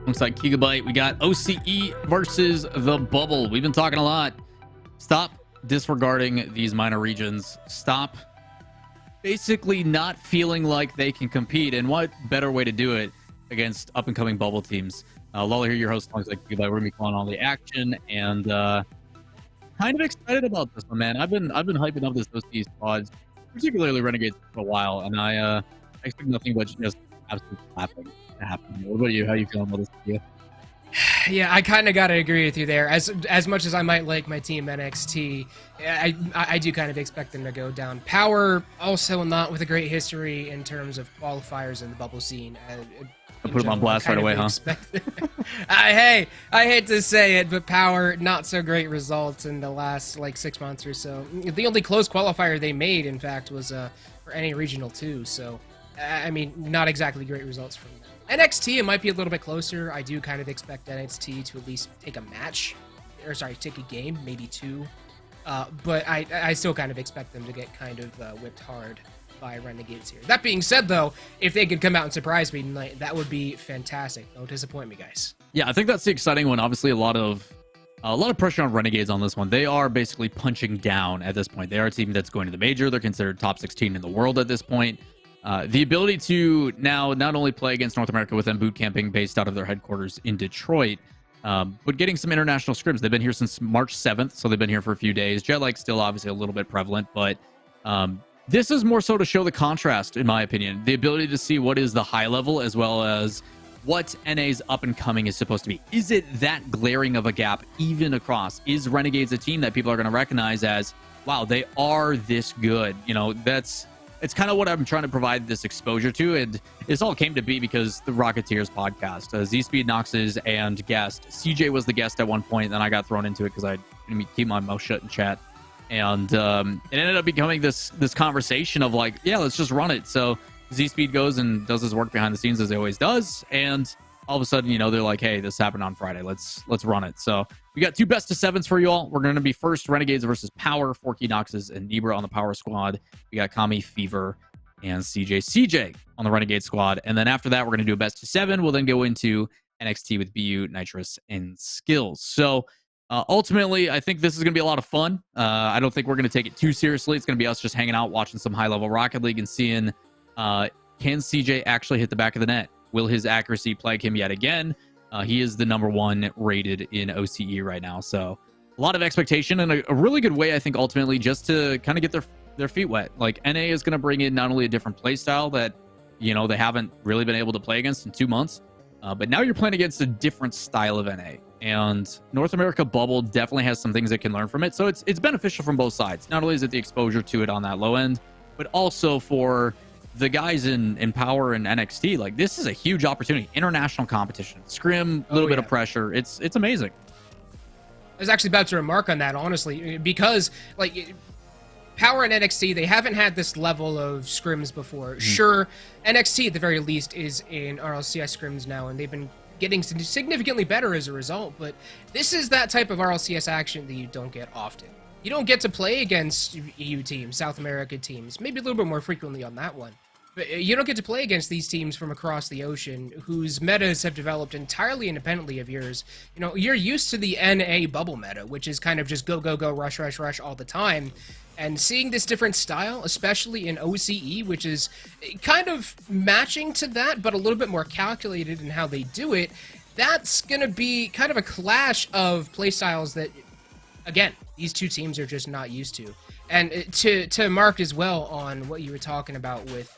Alongside Gigabyte, we got OCE versus the Bubble. We've been talking a lot. Stop disregarding these minor regions. Stop basically not feeling like they can compete. And what better way to do it against up-and-coming Bubble teams? Lawler here, your host, alongside Gigabyte. We're going to be calling all the action and kind of excited about this one, man. I've been hyping up this OCE squad, particularly Renegades, for a while, and I expect nothing but just absolute clapping to happen. What about you? How you feeling about this video? Yeah, I kind of got to agree with you there. As much as I might like my team NXT, I do kind of expect them to go down. Power also not with a great history in terms of qualifiers in the Bubble scene. I put them on blast right away, huh? Hey, I hate to say it, but Power, not so great results in the last, 6 months or so. The only close qualifier they made, in fact, was for NA Regional 2, so, I mean, not exactly great results from them. NXT, it might be a little bit closer. I do kind of expect NXT to at least take a match, or sorry, take a game, maybe two, but I still kind of expect them to get kind of whipped hard by Renegades here. That being said, though, if they could come out and surprise me tonight, that would be fantastic. Don't disappoint me, guys. Yeah, I think that's the exciting one. Obviously, a lot of pressure on Renegades on this one. They are basically punching down at this point. They are a team that's going to the major. They're considered top 16 in the world at this point. The ability to now not only play against North America with them boot camping based out of their headquarters in Detroit, but getting some international scrims. They've been here since March 7th, so they've been here for a few days. Jet lag's still obviously a little bit prevalent, but this is more so to show the contrast, in my opinion. The ability to see what is the high level as well as what NA's up and coming is supposed to be. Is it that glaring of a gap even across? Is Renegades a team that people are going to recognize as, wow, they are this good? You know, it's kind of what I'm trying to provide this exposure to. And this all came to be because the Rocketeers podcast, Z-Speed, Nox's, and guest. CJ was the guest at one point, then I got thrown into it because I didn't keep my mouth shut in chat. And it ended up becoming this conversation of like, yeah, let's just run it. So Z-Speed goes and does his work behind the scenes as he always does. And all of a sudden, you know, they're like, hey, this happened on Friday. Let's run it. So we got 2 best of 7s for you all. We're going to be first Renegades versus Power, Forky, Nox's, and Nebra on the Power squad. We got Kami, Fever, and CJ on the Renegade squad. And then after that, we're going to do a best of 7. We'll then go into NXT with BU, Nitrous, and Skills. So ultimately, I think this is going to be a lot of fun. I don't think we're going to take it too seriously. It's going to be us just hanging out, watching some high-level Rocket League and seeing can CJ actually hit the back of the net? Will his accuracy plague him yet again? He is the #1 rated in OCE right now. So a lot of expectation and a really good way, I think, ultimately, just to kind of get their feet wet. Like, NA is going to bring in not only a different play style that, you know, they haven't really been able to play against in 2 months, but now you're playing against a different style of NA. And North America Bubble definitely has some things that can learn from it. So it's beneficial from both sides. Not only is it the exposure to it on that low end, but also for the guys in Power and NXT. Like, this is a huge opportunity. International competition. Scrim, a little bit of pressure. It's amazing. I was actually about to remark on that, honestly, because, like, Power and NXT, they haven't had this level of scrims before. Mm-hmm. Sure, NXT, at the very least, is in RLCS scrims now, and they've been getting significantly better as a result, but this is that type of RLCS action that you don't get often. You don't get to play against EU teams, South America teams, maybe a little bit more frequently on that one. But you don't get to play against these teams from across the ocean whose metas have developed entirely independently of yours. You know, you're used to the NA bubble meta, which is kind of just go, go, go, rush, rush, rush all the time. And seeing this different style, especially in OCE, which is kind of matching to that, but a little bit more calculated in how they do it, that's going to be kind of a clash of playstyles that, again, these two teams are just not used to. And to mark as well on what you were talking about with,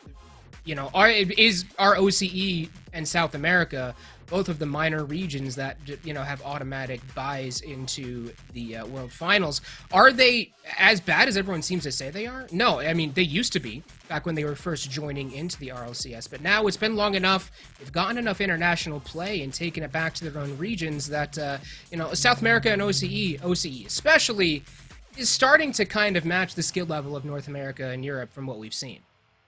you know, our OCE and South America, both of the minor regions that, you know, have automatic buys into the World Finals, are they as bad as everyone seems to say they are? No, I mean, they used to be back when they were first joining into the RLCS, but now it's been long enough, they've gotten enough international play and taken it back to their own regions that, you know, South America and OCE especially, is starting to kind of match the skill level of North America and Europe from what we've seen.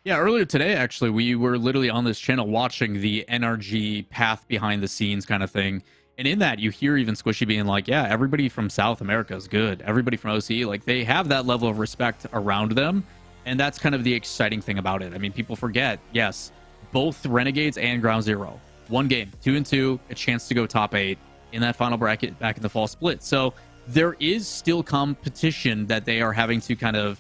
Yeah, earlier today, actually, we were literally on this channel watching the NRG path behind the scenes kind of thing. And in that, you hear even Squishy being like, yeah, everybody from South America is good. Everybody from OCE, like, they have that level of respect around them. And that's kind of the exciting thing about it. I mean, people forget, yes, both Renegades and Ground Zero one game, 2-2, a chance to go top 8 in that final bracket back in the fall split. So there is still competition that they are having to kind of,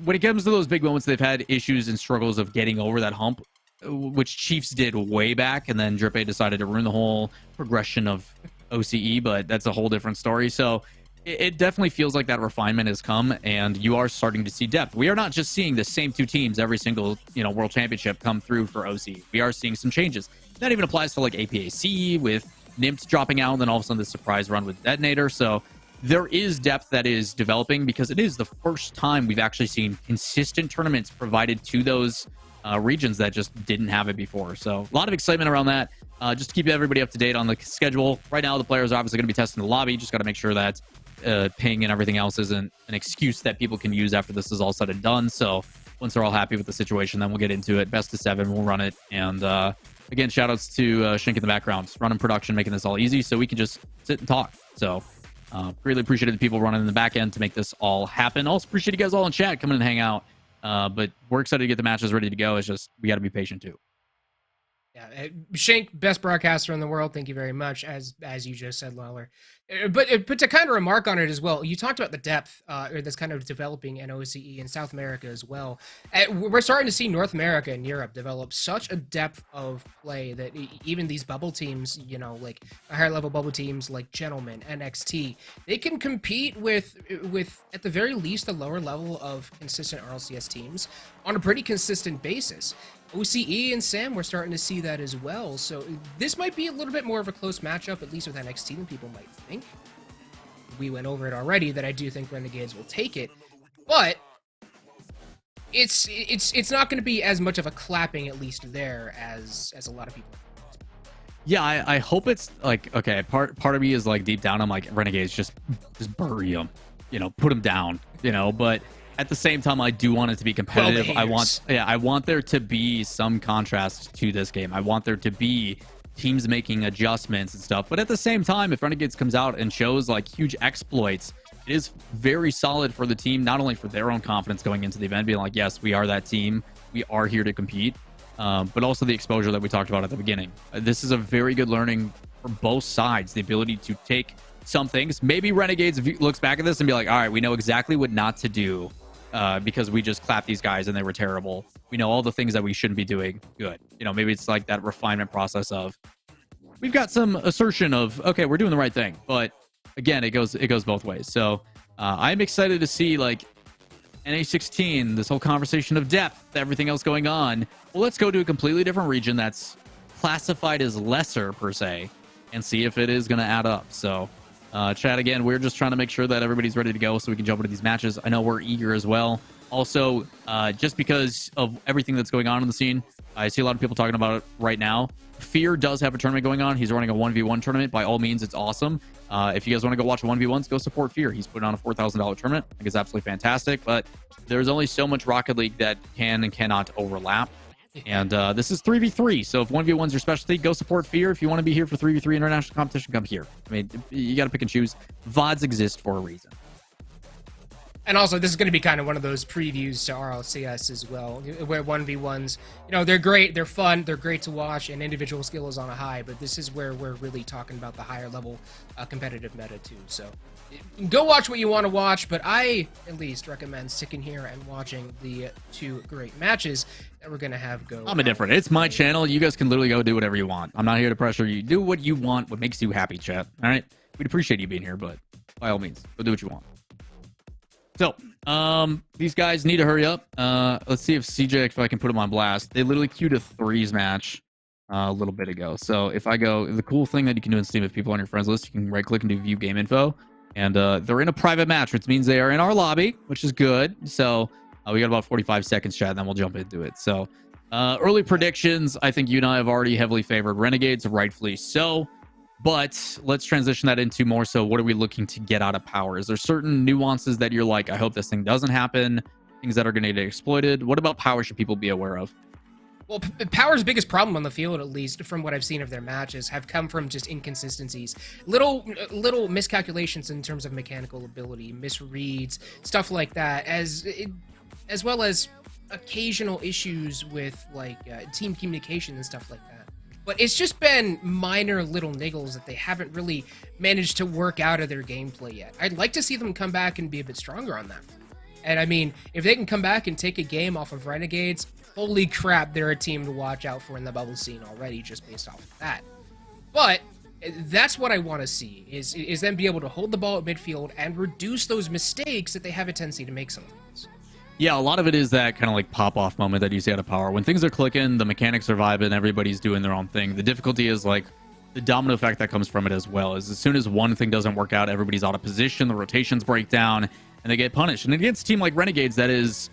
when it comes to those big moments, they've had issues and struggles of getting over that hump, which Chiefs did way back, and then Drippe decided to ruin the whole progression of OCE, but that's a whole different story. So it definitely feels like that refinement has come, and you are starting to see depth. We are not just seeing the same 2 teams every single, world championship come through for OC. We are seeing some changes. That even applies to like APAC with Nimps dropping out, and then all of a sudden the surprise run with Detonator. So there is depth that is developing, because it is the first time we've actually seen consistent tournaments provided to those regions that just didn't have it before. So a lot of excitement around that. Just to keep everybody up to date on the schedule. Right now, the players are obviously going to be testing the lobby. Just got to make sure that ping and everything else isn't an excuse that people can use after this is all said and done. So once they're all happy with the situation, then we'll get into it. Best of 7, we'll run it. And again, shout outs to Shink in the background, running production, making this all easy so we can just sit and talk. So really appreciate the people running in the back end to make this all happen. Also appreciate you guys all in chat coming and hang out. But we're excited to get the matches ready to go. It's just, we got to be patient too. Yeah, Shank, best broadcaster in the world. Thank you very much, as you just said, Lawler. But to kind of remark on it as well, you talked about the depth that's kind of developing in OCE in South America as well. We're starting to see North America and Europe develop such a depth of play that even these bubble teams, like higher level bubble teams like Gentlemen, NXT, they can compete with at the very least a lower level of consistent RLCS teams on a pretty consistent basis. OCE and Sam, we're starting to see that as well. So this might be a little bit more of a close matchup, at least with NXT, than people might think. We went over it already that I do think Renegades will take it, but it's not going to be as much of a clapping, at least there, as a lot of people. Yeah, I hope it's like, okay, part of me is like deep down, I'm like, Renegades, just bury them, put them down, but at the same time, I do want it to be competitive. I want there to be some contrast to this game. I want there to be teams making adjustments and stuff. But at the same time, if Renegades comes out and shows like huge exploits, it is very solid for the team, not only for their own confidence going into the event, being like, yes, we are that team. We are here to compete. But also the exposure that we talked about at the beginning. This is a very good learning for both sides. The ability to take some things. Maybe Renegades looks back at this and be like, all right, we know exactly what not to do. Because we just clapped these guys and they were terrible. We know all the things that we shouldn't be doing. Good. Maybe it's like that refinement process of, we've got some assertion of, okay, we're doing the right thing. But again, it goes both ways. So I'm excited to see like NA16, this whole conversation of depth, everything else going on. Well, let's go to a completely different region that's classified as lesser per se and see if it is going to add up. So chat, again, we're just trying to make sure that everybody's ready to go so we can jump into these matches. I know we're eager as well. Also, just because of everything that's going on in the scene, I see a lot of people talking about it right now. Fear does have a tournament going on. He's running a 1v1 tournament. By all means, it's awesome. If you guys want to go watch 1v1s, go support Fear. He's putting on a $4,000 tournament. I think it's absolutely fantastic, but there's only so much Rocket League that can and cannot overlap. And this is 3v3, so if 1v1's your specialty, go support Fear. If you want to be here for 3v3 international competition, come here. I mean, you got to pick and choose. VODs exist for a reason. And also, this is going to be kind of one of those previews to RLCS as well, where 1v1s, they're great, they're fun, they're great to watch, and individual skill is on a high, but this is where we're really talking about the higher level competitive meta too. So go watch what you want to watch, but I at least recommend sticking here and watching the 2 great matches that we're going to have go. I'm indifferent. It's my channel. You guys can literally go do whatever you want. I'm not here to pressure you. Do what you want, what makes you happy, chat. All right? We'd appreciate you being here, but by all means, go do what you want. So, these guys need to hurry up. Let's see if CJ, if I can put him on blast. They literally queued a threes match a little bit ago. So if I go, the cool thing that you can do in Steam, if people are on your friends list, you can right click and do view game info. And they're in a private match, which means they are in our lobby, which is good. So we got about 45 seconds, chat, and then we'll jump into it. So early predictions, I think you and I have already heavily favored Renegades, rightfully so. But let's transition that into more so what are we looking to get out of Power? Is there certain nuances that you're like, I hope this thing doesn't happen, things that are going to get exploited? What about Power should people be aware of? Well, Power's biggest problem on the field, at least from what I've seen of their matches, have come from just inconsistencies. Little miscalculations in terms of mechanical ability, misreads, stuff like that, as well as occasional issues with like team communication and stuff like that. but it's just been minor little niggles that they haven't really managed to work out of their gameplay yet. I'd like to see them come back and be a bit stronger on that. And I mean, if they can come back and take a game off of Renegades, holy crap, they're a team to watch out for in the bubble scene already, just based off of that. But that's what I want to see, is them be able to hold the ball at midfield and reduce those mistakes that they have a tendency to make sometimes. Yeah, a lot of it is that kind of like pop-off moment that you see out of Power. When things are clicking, the mechanics are vibing, everybody's doing their own thing. The difficulty is like the domino effect that comes from it as well. Is as soon as one thing doesn't work out, everybody's out of position, the rotations break down, and they get punished. And against a team like Renegades, that is...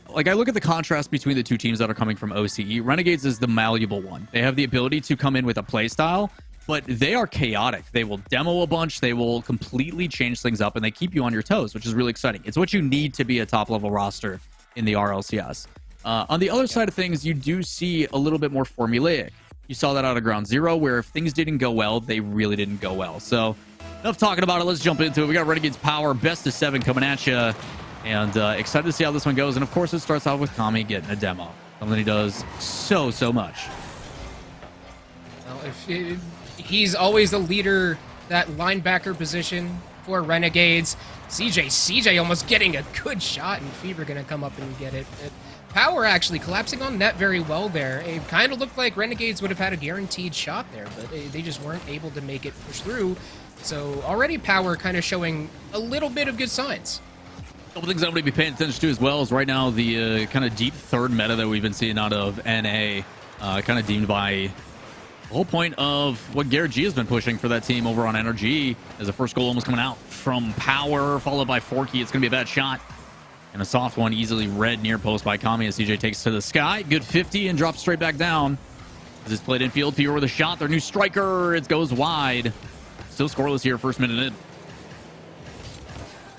Like, I look at the contrast between the two teams that are coming from OCE. Renegades is the malleable one. They have the ability to come in with a play style, but they are chaotic. They will demo a bunch. They will completely change things up, and they keep you on your toes, which is really exciting. It's what you need to be a top-level roster in the RLCS. On the other side of things, you do see a little bit more formulaic. You saw that out of Ground Zero, where if things didn't go well, they really didn't go well. So, enough talking about it. Let's jump into it. We got Renegades Power, best of 7 coming at you. And excited to see how this one goes. And of course, it starts off with Kami getting a demo. Something he does so much. Well, he's always the leader, that linebacker position for Renegades. CJ almost getting a good shot, and Fever going to come up and get it. Power actually collapsing on net very well there. It kind of looked like Renegades would have had a guaranteed shot there, but they just weren't able to make it push through. So already Power kind of showing a little bit of good signs. A couple things I'm going to be paying attention to as well is right now the kind of deep third meta that we've been seeing out of NA, kind of deemed by the whole point of what Garrett G has been pushing for that team over on NRG, as the first goal almost coming out from Power, followed by Forky. It's going to be a bad shot. And a soft one, easily read near post by Kami as CJ takes to the sky. Good 50 and drops straight back down. This is played infield. Fever with a shot. Their new striker. It goes wide. Still scoreless here, first minute in.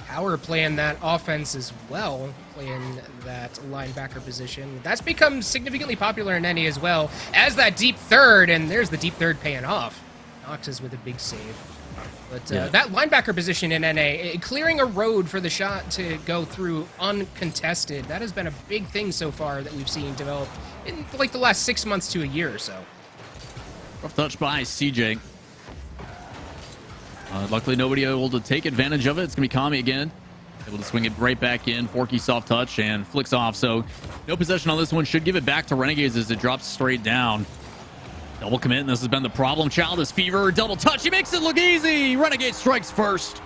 Power playing that offense as well, playing that linebacker position. That's become significantly popular in NA as well as that deep third, and there's the deep third paying off. Noxus with a big save. But that linebacker position in NA, clearing a road for the shot to go through uncontested, that has been a big thing so far that we've seen develop in like the last 6 months to a year or so. Rough touch by CJ. Luckily, nobody able to take advantage of it. It's going to be Kami again. Able to swing it right back in. Forky soft touch and flicks off. So no possession on this one. Should give it back to Renegades as it drops straight down. Double commit, and this has been the problem child. Is Fever. Double touch. He makes it look easy. Renegade strikes first.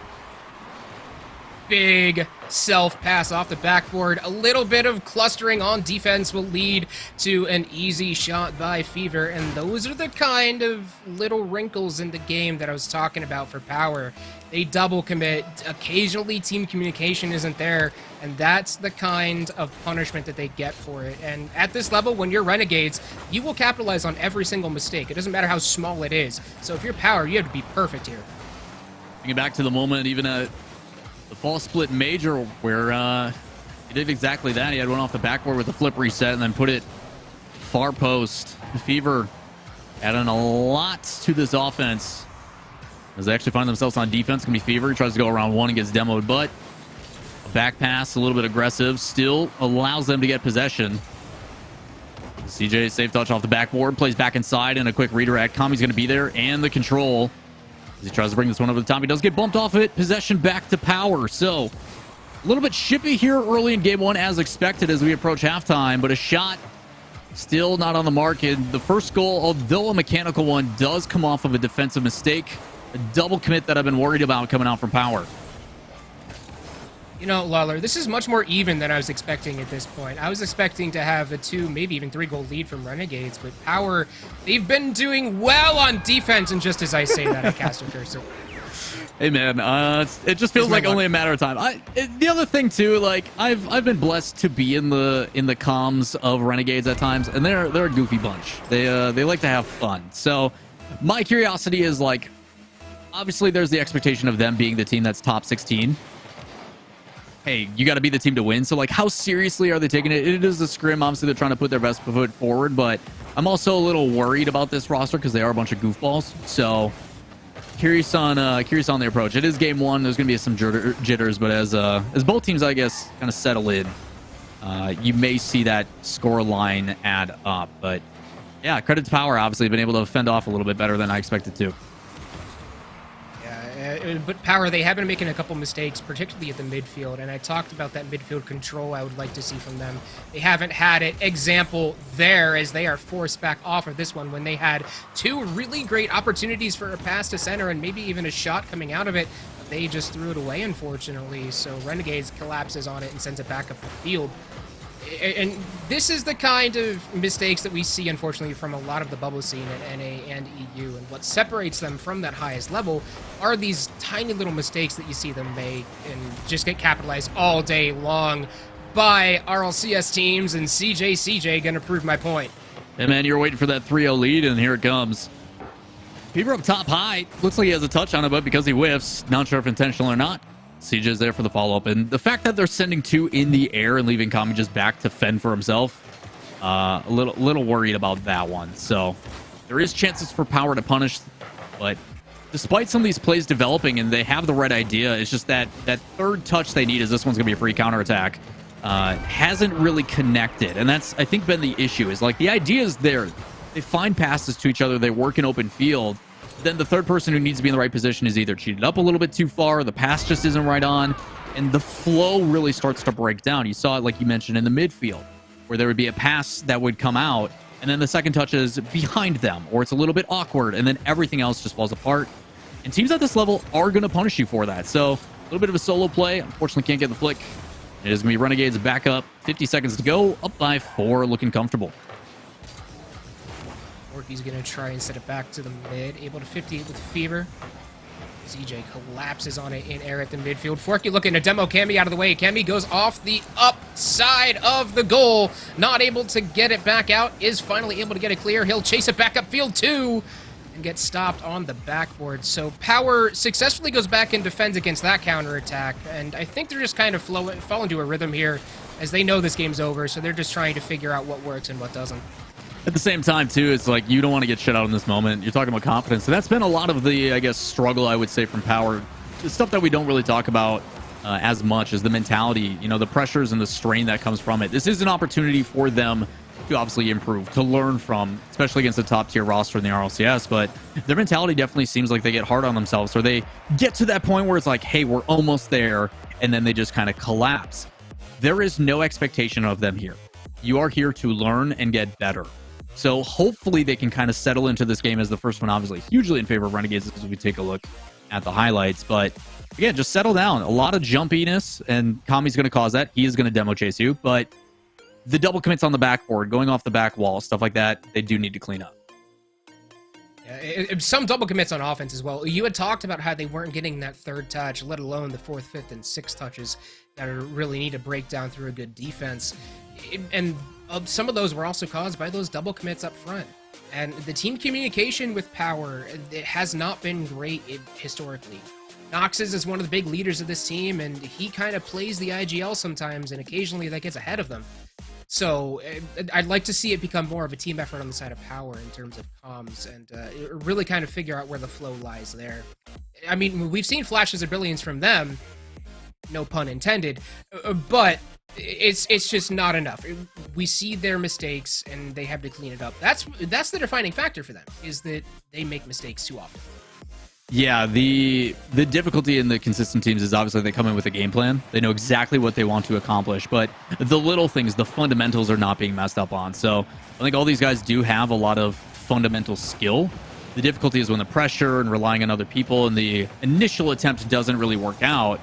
Big self pass off the backboard. A little bit of clustering on defense will lead to an easy shot by Fever, and those are the kind of little wrinkles in the game that I was talking about for Power. They double commit. Occasionally team communication isn't there, and that's the kind of punishment that they get for it. And at this level, when you're Renegades, you will capitalize on every single mistake. It doesn't matter how small it is. So if you're Power, you have to be perfect here. Bring it back to the moment, even at the fall split major, where he did exactly that. He had one off the backboard with a flip reset and then put it far post. Fever adding a lot to this offense as they actually find themselves on defense. It's going to be Fever. He tries to go around one and gets demoed, but a back pass, a little bit aggressive, still allows them to get possession. CJ, safe touch off the backboard, plays back inside and a quick redirect. Kami's going to be there, and the control as he tries to bring this one over the top. He does get bumped off it. Possession back to Power. So a little bit chippy here early in game one as expected as we approach halftime, but a shot still not on the mark. And the first goal, although a mechanical one, does come off of a defensive mistake. A double commit that I've been worried about coming out from Power. You know, Lawler, this is much more even than I was expecting at this point. I was expecting to have a 2, maybe even 3 goal lead from Renegades, but Power, they've been doing well on defense, and just as I say that, I cast a cursor. Hey man, it just feels like only a matter of time. The other thing too, like I've been blessed to be in the comms of Renegades at times, and they're a goofy bunch. They like to have fun. So my curiosity is like, obviously there's the expectation of them being the team that's top 16. Hey, you got to be the team to win. So, like, how seriously are they taking it? It is a scrim. Obviously, they're trying to put their best foot forward, but I'm also a little worried about this roster because they are a bunch of goofballs. So, curious on the approach. It is game one. There's going to be some jitters, but as both teams, I guess, kind of settle in, you may see that score line add up. But Yeah, credit to Power, obviously, been able to fend off a little bit better than I expected to. But Power, they have been making a couple mistakes, particularly at the midfield, and I talked about that midfield control I would like to see from them. They haven't had it. Example there, as they are forced back off of this one when they had two really great opportunities for a pass to center and maybe even a shot coming out of it. They just threw it away, unfortunately, so Renegades collapses on it and sends it back up the field. And this is the kind of mistakes that we see, unfortunately, from a lot of the bubble scene at NA and EU. And what separates them from that highest level are these tiny little mistakes that you see them make and just get capitalized all day long by RLCS teams. And CJ gonna prove my point. Hey, man, you're waiting for that 3-0 lead, and here it comes. Fever up top high. Looks like he has a touch on it, but because he whiffs, not sure if intentional or not. CJ's there for the follow-up, and the fact that they're sending two in the air and leaving Kami just back to fend for himself, a little worried about that one. So there is chances for Power to punish, but despite some of these plays developing and they have the right idea, it's just that third touch they need is this one's gonna be a free counterattack. Hasn't really connected, and that's I think been the issue. Is like the idea is there, they find passes to each other, they work in open field. Then the third person who needs to be in the right position is either cheated up a little bit too far, the pass just isn't right on, and the flow really starts to break down. You saw it, like you mentioned, in the midfield, where there would be a pass that would come out, and then the second touch is behind them, or it's a little bit awkward, and then everything else just falls apart. And teams at this level are going to punish you for that. So a little bit of a solo play. Unfortunately, can't get the flick. It is going to be Renegades back up. 50 seconds to go, up by 4, looking comfortable. Forky's going to try and set it back to the mid, able to 58 with Fever. CJ collapses on it in air at the midfield. Forky looking to demo Cammy out of the way. Cammy goes off the upside of the goal. Not able to get it back out. Is finally able to get it clear. He'll chase it back upfield too and get stopped on the backboard. So Power successfully goes back and defends against that counterattack. And I think they're just kind of fall into a rhythm here as they know this game's over. So they're just trying to figure out what works and what doesn't. At the same time, too, it's like you don't want to get shut out in this moment. You're talking about confidence. And that's been a lot of the, I guess, struggle, I would say, from Power. The stuff that we don't really talk about as much as the mentality, you know, the pressures and the strain that comes from it. This is an opportunity for them to obviously improve, to learn from, especially against the top-tier roster in the RLCS. But their mentality definitely seems like they get hard on themselves. So they get to that point where it's like, hey, we're almost there. And then they just kind of collapse. There is no expectation of them here. You are here to learn and get better. So hopefully they can kind of settle into this game as the first one, obviously hugely in favor of Renegades as we take a look at the highlights. But again, just settle down. A lot of jumpiness, and Kami's going to cause that. He is going to demo chase you, but the double commits on the backboard, going off the back wall, stuff like that, they do need to clean up. Some double commits on offense as well. You had talked about how they weren't getting that third touch, let alone the fourth, fifth, and sixth touches that really need to break down through a good defense. And some of those were also caused by those double commits up front. And the team communication with Power, it has not been great historically. Nox is one of the big leaders of this team, and he kind of plays the IGL sometimes, and occasionally that gets ahead of them. So I'd like to see it become more of a team effort on the side of Power in terms of comms and really kind of figure out where the flow lies there. I mean, we've seen flashes of brilliance from them, no pun intended, but it's just not enough. We see their mistakes and they have to clean it up. That's the defining factor for them, is that they make mistakes too often. Yeah, the difficulty in the consistent teams is obviously they come in with a game plan. They know exactly what they want to accomplish, but the little things, the fundamentals are not being messed up on. So I think all these guys do have a lot of fundamental skill. The difficulty is when the pressure and relying on other people and the initial attempt doesn't really work out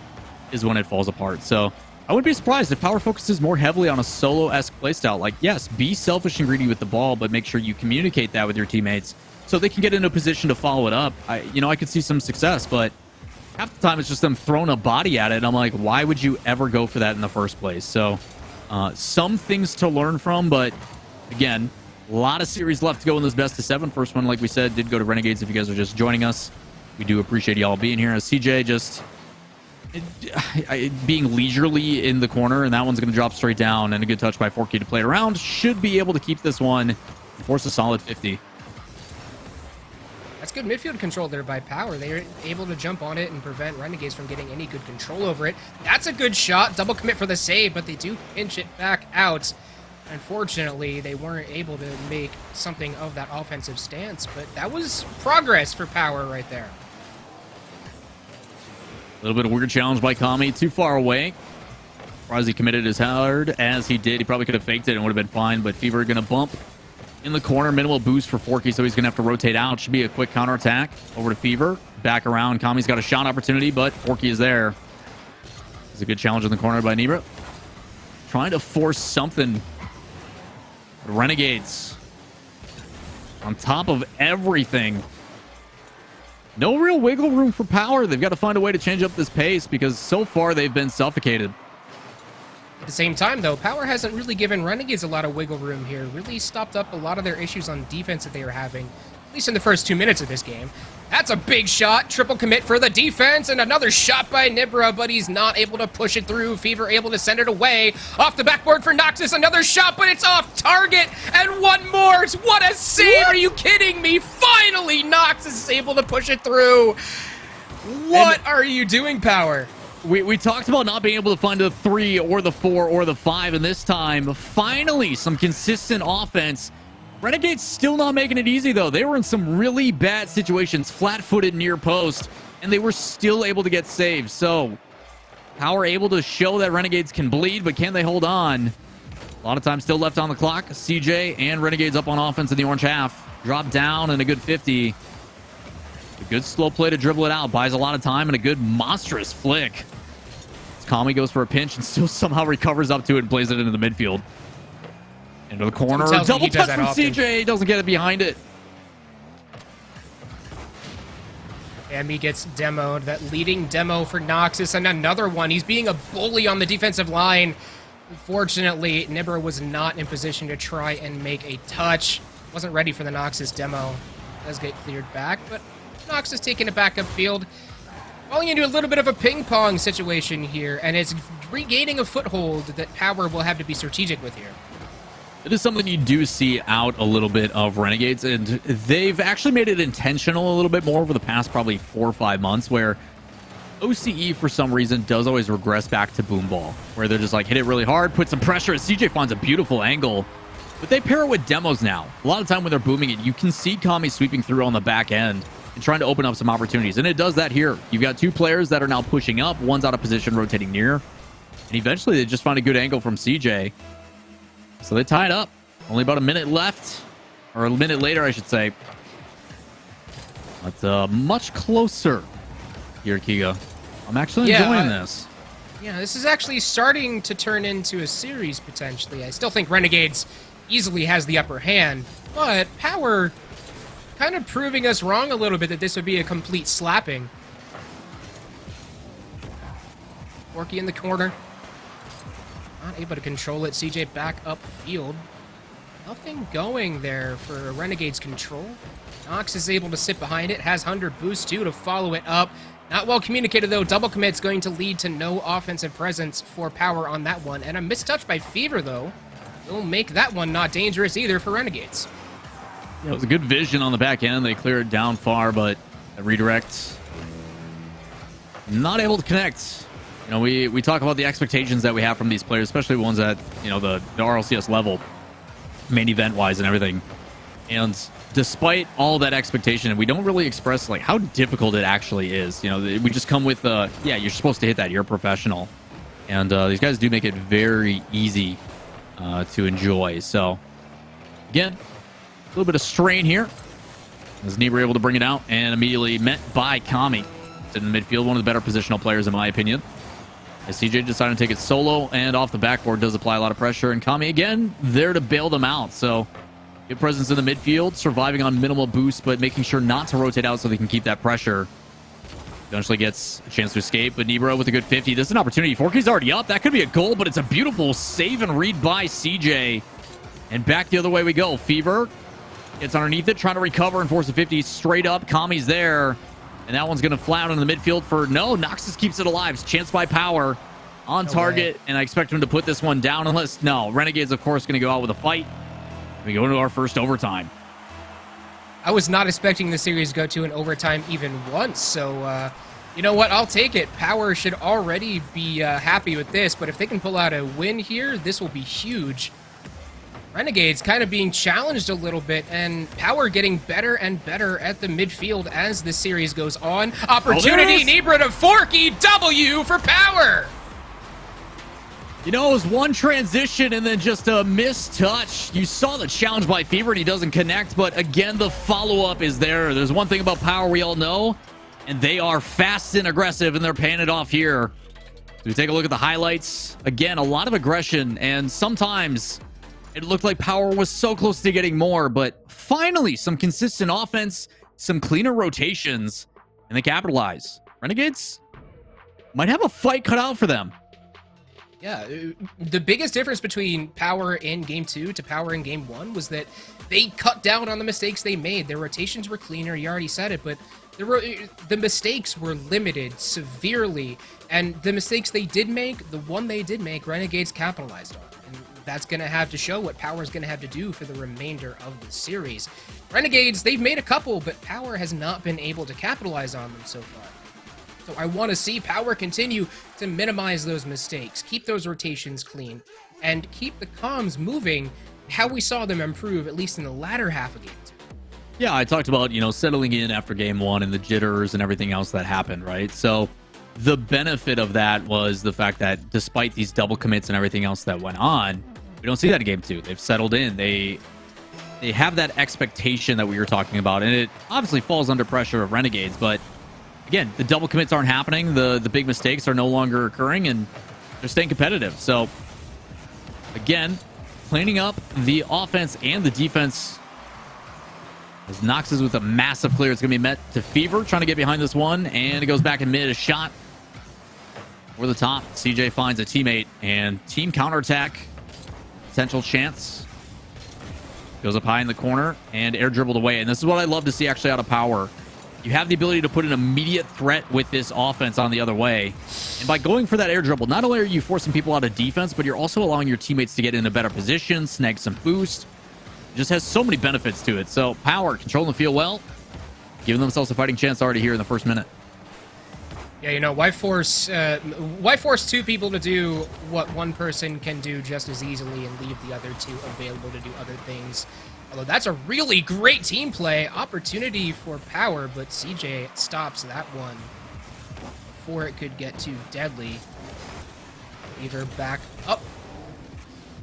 is when it falls apart. So I wouldn't be surprised if Power focuses more heavily on a solo-esque playstyle. Like, yes, be selfish and greedy with the ball, but make sure you communicate that with your teammates so they can get in a position to follow it up. I could see some success, but half the time it's just them throwing a body at it, and I'm like, why would you ever go for that in the first place? So some things to learn from, but again, a lot of series left to go in this best of 7. First one, like we said, did go to Renegades if you guys are just joining us. We do appreciate y'all being here. As CJ just being leisurely in the corner, and that one's going to drop straight down, and a good touch by Forky to play it around. Should be able to keep this one and force a solid 50. That's good midfield control there by Power. They were able to jump on it and prevent Renegades from getting any good control over it. That's a good shot. Double commit for the save, but they do pinch it back out. Unfortunately, they weren't able to make something of that offensive stance, but that was progress for Power right there. A little bit of weird challenge by Kami, too far away. Surprised he committed as hard as he did. He probably could have faked it and would have been fine, but Fever going to bump in the corner. Minimal boost for Forky, so he's going to have to rotate out. Should be a quick counterattack over to Fever. Back around. Kami's got a shot opportunity, but Forky is there. It's a good challenge in the corner by Nebra. Trying to force something. Renegades on top of everything. No real wiggle room for Power. They've got to find a way to change up this pace because so far they've been suffocated. At the same time, though, Power hasn't really given Renegades a lot of wiggle room here. Really stopped up a lot of their issues on defense that they were having, at least in the first 2 minutes of this game. That's a big shot. Triple commit for the defense, and another shot by Nibra, but he's not able to push it through. Fever able to send it away. Off the backboard for Noxus. Another shot, but it's off target. And one more. What a save. What? Are you kidding me? Finally, Noxus is able to push it through. What are you doing, Power? We talked about not being able to find the 3 or the 4 or the 5, and this time, finally, some consistent offense. Renegades still not making it easy, though. They were in some really bad situations, flat-footed near post, and they were still able to get saves. So, Power able to show that Renegades can bleed, but can they hold on? A lot of time still left on the clock. CJ and Renegades up on offense in the orange half. Drop down and a good 50. A good slow play to dribble it out. Buys a lot of time and a good monstrous flick. Kami goes for a pinch and still somehow recovers up to it and plays it into the midfield. Into the corner. Double touch from CJ. Doesn't get it behind it. And he gets demoed. That leading demo for Noxus. And another one. He's being a bully on the defensive line. Unfortunately, Nibra was not in position to try and make a touch. Wasn't ready for the Noxus demo. Does get cleared back, but Noxus taking it back upfield. Falling into a little bit of a ping-pong situation here, and it's regaining a foothold that Power will have to be strategic with here. It is something you do see out a little bit of Renegades, and they've actually made it intentional a little bit more over the past probably 4 or 5 months, where OCE, for some reason, does always regress back to boom ball, where they're just like, hit it really hard, put some pressure, and CJ finds a beautiful angle. But they pair it with demos now. A lot of time when they're booming it, you can see Kami sweeping through on the back end and trying to open up some opportunities. And it does that here. You've got 2 players that are now pushing up. One's out of position, rotating near. And eventually they just find a good angle from CJ. So they tie it up. Only about a minute left. Or a minute later, I should say. But much closer here, Kiga. I'm actually enjoying this. Yeah, this is actually starting to turn into a series, potentially. I still think Renegades easily has the upper hand. But Power kind of proving us wrong a little bit that this would be a complete slapping. Forky in the corner. Not able to control it. CJ back upfield. Nothing going there for Renegade's control. Nox is able to sit behind it. Has 100 boost too to follow it up. Not well communicated though. Double commit's going to lead to no offensive presence for Power on that one. And a mistouch by Fever though will make that one not dangerous either for Renegades. It was a good vision on the back end. They clear it down far, but a redirect not able to connect. You know, we talk about the expectations that we have from these players, especially ones at, you know, the RLCS level, main event wise and everything. And despite all that expectation, we don't really express like how difficult it actually is. You know, we just come with yeah, you're supposed to hit that. You're a professional, and these guys do make it very easy to enjoy. So again, a little bit of strain here as Nebra able to bring it out and immediately met by Kami. It's in the midfield, one of the better positional players in my opinion. As CJ decided to take it solo and off the backboard, does apply a lot of pressure, and Kami again there to bail them out. So good presence in the midfield, surviving on minimal boost, but making sure not to rotate out so they can keep that pressure. Eventually gets a chance to escape, but Nebra with a good 50. This is an opportunity. Forky's already up. That could be a goal, but it's a beautiful save and read by CJ. And back the other way we go. Fever gets underneath it, trying to recover and force a 50 straight up. Kami's there. And that one's going to fly out in the midfield for no. Noxus keeps it alive. Chance by Power on target. And I expect him to put this one down unless, no. Renegades, of course, going to go out with a fight. We go into our first overtime. I was not expecting the series to go to an overtime even once. So, you know what? I'll take it. Power should already be happy with this. But if they can pull out a win here, this will be huge. Renegades kind of being challenged a little bit, and Power getting better and better at the midfield as the series goes on. Opportunity, Nebra to Forky, W for Power! You know, it was one transition and then just a missed touch. You saw the challenge by Fever and he doesn't connect, but again, the follow-up is there. There's one thing about Power we all know, and they are fast and aggressive, and they're paying it off here. So we take a look at the highlights. Again, a lot of aggression, and sometimes it looked like Power was so close to getting more, but finally, some consistent offense, some cleaner rotations, and they capitalize. Renegades might have a fight cut out for them. Yeah, the biggest difference between Power in Game 2 to Power in Game 1 was that they cut down on the mistakes they made. Their rotations were cleaner, you already said it, but the mistakes were limited severely, and the mistakes they did make, the one they did make, Renegades capitalized on. And that's going to have to show what Power's going to have to do for the remainder of the series. Renegades, they've made a couple, but Power has not been able to capitalize on them so far. So I want to see Power continue to minimize those mistakes, keep those rotations clean, and keep the comms moving how we saw them improve, at least in the latter half of Game 2. Yeah, I talked about, settling in after Game 1 and the jitters and everything else that happened, right? So the benefit of that was the fact that despite these double commits and everything else that went on, we don't see that in Game 2. They've settled in. They have that expectation that we were talking about, and it obviously falls under pressure of Renegades, but again, the double commits aren't happening. The big mistakes are no longer occurring, and they're staying competitive. So, again, cleaning up the offense and the defense. As Nox is with a massive clear. It's going to be met to Fever, trying to get behind this one, and it goes back in mid. A shot over the top. CJ finds a teammate, and team counterattack. Potential chance. Goes up high in the corner, and air dribbled away. And this is what I love to see actually out of Power. You have the ability to put an immediate threat with this offense on the other way. And by going for that air dribble, not only are you forcing people out of defense, but you're also allowing your teammates to get in a better position, snag some boost. It just has so many benefits to it. So Power controlling the field well, giving themselves a fighting chance already here in the first minute. Yeah, why force two people to do what one person can do just as easily and leave the other two available to do other things? Although that's a really great team play opportunity for Power, but CJ stops that one before it could get too deadly. Either back up.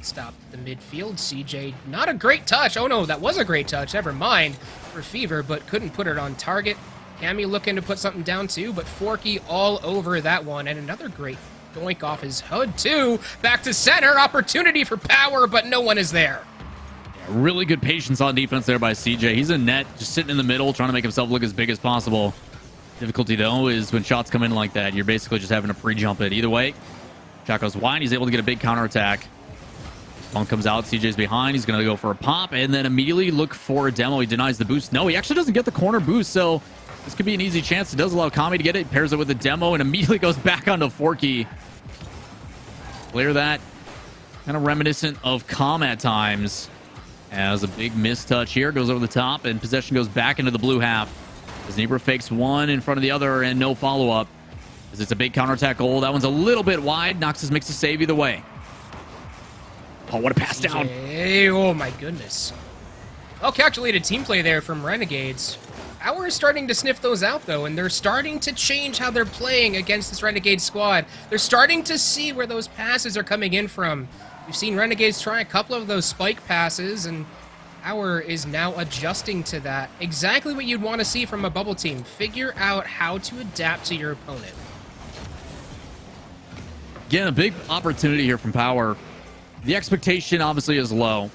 Stop the midfield. CJ, not a great touch. Oh no, that was a great touch. Never mind for Fever, but couldn't put it on target. Cammy looking to put something down too, but Forky all over that one. And another great doink off his HUD too. Back to center. Opportunity for Power, but no one is there. Really good patience on defense there by CJ. He's in net, just sitting in the middle, trying to make himself look as big as possible. Difficulty, though, is when shots come in like that, you're basically just having to pre-jump it. Either way, shot goes wide. He's able to get a big counterattack. Ball comes out. CJ's behind. He's going to go for a pop and then immediately look for a demo. He denies the boost. No, he actually doesn't get the corner boost, so this could be an easy chance. It does allow Kami to get it. Pairs it with a demo and immediately goes back onto Forky. Clear that. Kind of reminiscent of Calm at times. As a big mistouch here, goes over the top, and possession goes back into the blue half. As Nebra fakes one in front of the other, and no follow-up. As it's a big counterattack goal. That one's a little bit wide. Noxus makes a save either way. Oh, what a pass down. Oh, my goodness. Well, calculated team play there from Renegades. Power is starting to sniff those out, though, and they're starting to change how they're playing against this Renegade squad. They're starting to see where those passes are coming in from. We've seen Renegades try a couple of those spike passes, and Power is now adjusting to that. Exactly what you'd want to see from a bubble team. Figure out how to adapt to your opponent. Again, a big opportunity here from Power. The expectation obviously is low,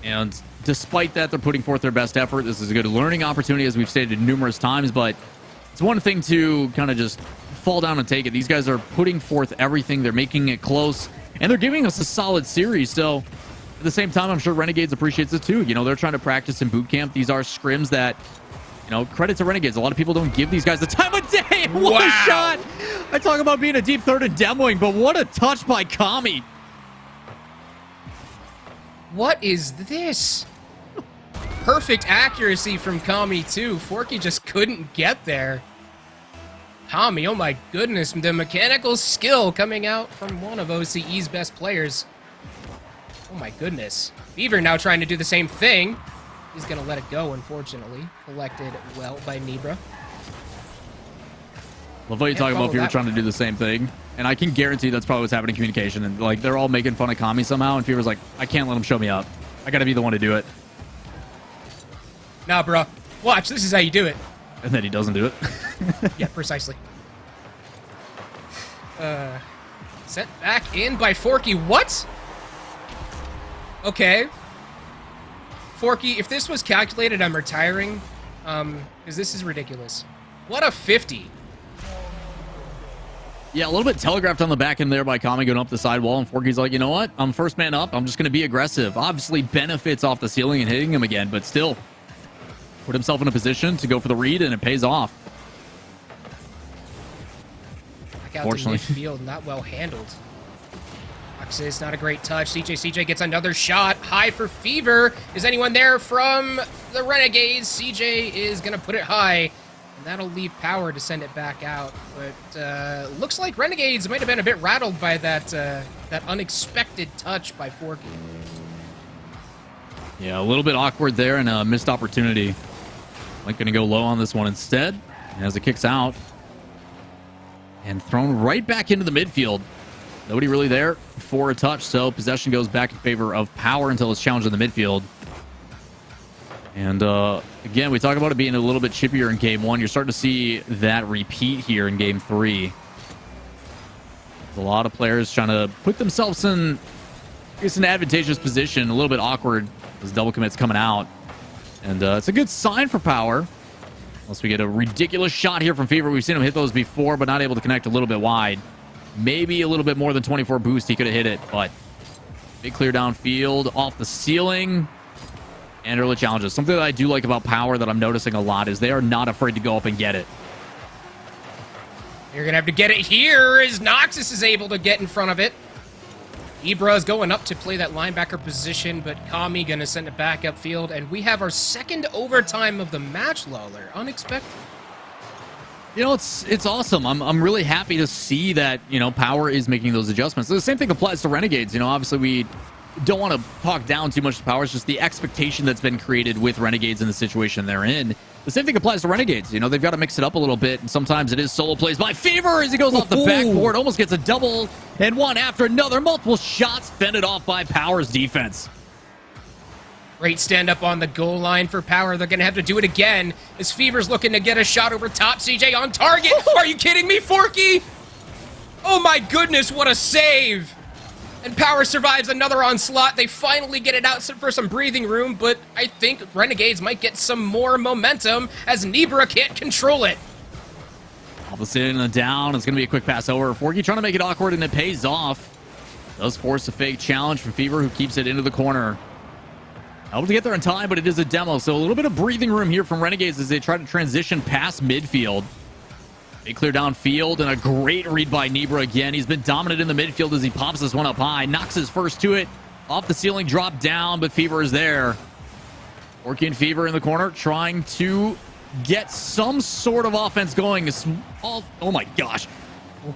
and despite that, they're putting forth their best effort. This is a good learning opportunity, as we've stated numerous times, but it's one thing to kind of just fall down and take it. These guys are putting forth everything. They're making it close. And they're giving us a solid series, so at the same time, I'm sure Renegades appreciates it too. They're trying to practice in boot camp. These are scrims that, credit to Renegades. A lot of people don't give these guys the time of day. What a shot! I talk about being a deep third and demoing, but what a touch by Kami. What is this? Perfect accuracy from Kami too. Forky just couldn't get there. Kami, oh my goodness, the mechanical skill coming out from one of OCE's best players. Oh my goodness. Fever now trying to do the same thing. He's going to let it go, unfortunately. Collected well by Nebra. Love what you talking about if you were trying to do the same thing. And I can guarantee that's probably what's happening in communication. And like they're all making fun of Kami somehow. And Fever's like, I can't let him show me up. I got to be the one to do it. Nah, bro. Watch. This is how you do it. And then he doesn't do it. Yeah, precisely. Set back in by Forky. What? Okay. Forky, if this was calculated, I'm retiring. Because this is ridiculous. What a 50. Yeah, a little bit telegraphed on the back end there by Kami going up the sidewall. And Forky's like, you know what? I'm first man up. I'm just going to be aggressive. Obviously benefits off the ceiling and hitting him again, but still put himself in a position to go for the read, and it pays off. Back out to midfield, not well handled. Is not a great touch. CJ gets another shot. High for Fever. Is anyone there from the Renegades? CJ is going to put it high. And that'll leave Power to send it back out. But looks like Renegades might have been a bit rattled by that that unexpected touch by Forky. Yeah, a little bit awkward there and a missed opportunity. Like going to go low on this one instead. As it kicks out. And thrown right back into the midfield. Nobody really there for a touch, so possession goes back in favor of Power until it's challenged in the midfield. And again, we talk about it being a little bit chippier in Game 1. You're starting to see that repeat here in Game 3. A lot of players trying to put themselves in, I guess, an advantageous position. A little bit awkward as double commits coming out. And it's a good sign for Power. Unless we get a ridiculous shot here from Fever. We've seen him hit those before, but not able to connect a little bit wide. Maybe a little bit more than 24 boost. He could have hit it, but big clear downfield off the ceiling and early challenges. Something that I do like about Power that I'm noticing a lot is they are not afraid to go up and get it. You're going to have to get it here as Noxus is able to get in front of it. Ibra's going up to play that linebacker position, but Kami going to send it back upfield, and we have our second overtime of the match, Lawler. Unexpected. You know, it's awesome. I'm really happy to see that, you know, Power is making those adjustments. So the same thing applies to Renegades. You know, obviously we don't want to talk down too much to Power. It's just the expectation that's been created with Renegades in the situation they're in. The same thing applies to Renegades. You know, they've got to mix it up a little bit, and sometimes it is solo plays by Fever as he goes off the backboard, almost gets a double, and one after another. Multiple shots fended off by Power's defense. Great stand-up on the goal line for Power. They're going to have to do it again as Fever's looking to get a shot over top. CJ on target. Are you kidding me, Forky? Oh my goodness, what a save. And Power survives another onslaught. They finally get it out for some breathing room, but I think Renegades might get some more momentum as Nebra can't control it. Opposite in and down. It's going to be a quick pass over. Forky trying to make it awkward, and it pays off. Does force a fake challenge from Fever, who keeps it into the corner. Able to get there in time, but it is a demo. So a little bit of breathing room here from Renegades as they try to transition past midfield. They clear downfield, and a great read by Nebra again. He's been dominant in the midfield as he pops this one up high. Knocks his first to it. Off the ceiling, drop down, but Fever is there. Forky and Fever in the corner trying to get some sort of offense going. Oh my gosh.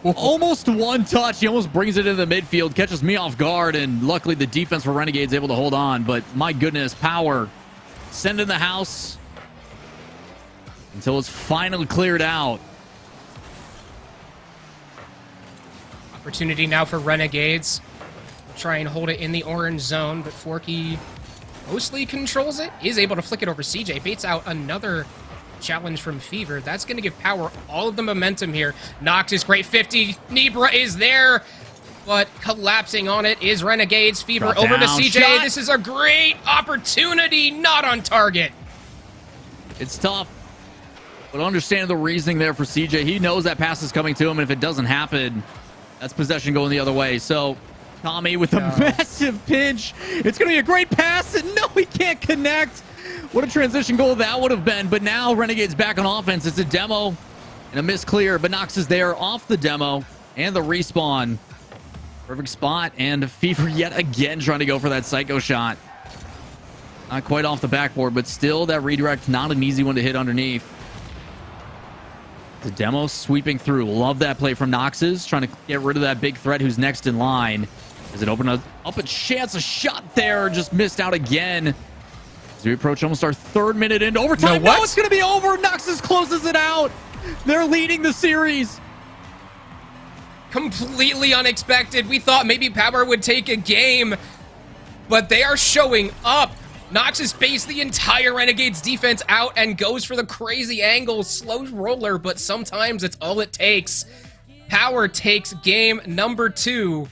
Almost one touch. He almost brings it into the midfield, catches me off guard, and luckily the defense for Renegades able to hold on. But my goodness, Power send in the house until it's finally cleared out. Opportunity now for Renegades. Try and hold it in the orange zone, but Forky mostly controls it. Is able to flick it over CJ. Baits out another challenge from Fever. That's going to give Power all of the momentum here. Nox is great 50. Nebra is there, but collapsing on it is Renegades. Fever Drop over down. to CJ. Shot. This is a great opportunity. Not on target. It's tough, but understand the reasoning there for CJ. He knows that pass is coming to him, and if it doesn't happen, that's possession going the other way. So Kami with a massive pinch. It's going to be a great pass, and no, he can't connect. What a transition goal that would have been. But now Renegades back on offense. It's a demo and a miss clear, but Nox is there off the demo and the respawn. Perfect spot, and Fever yet again trying to go for that psycho shot. Not quite off the backboard, but still that redirect, not an easy one to hit underneath. The demo sweeping through. Love that play from Nox's, trying to get rid of that big threat who's next in line. Is it open up a chance? A shot there. Just missed out again. As we approach almost our 3rd minute into overtime. No, No, it's going to be over. Noxus closes it out. They're leading the series. Completely unexpected. We thought maybe Power would take a game, but they are showing up. Noxus based the entire Renegades defense out and goes for the crazy angle, slow roller, but sometimes it's all it takes. Power takes game number 2,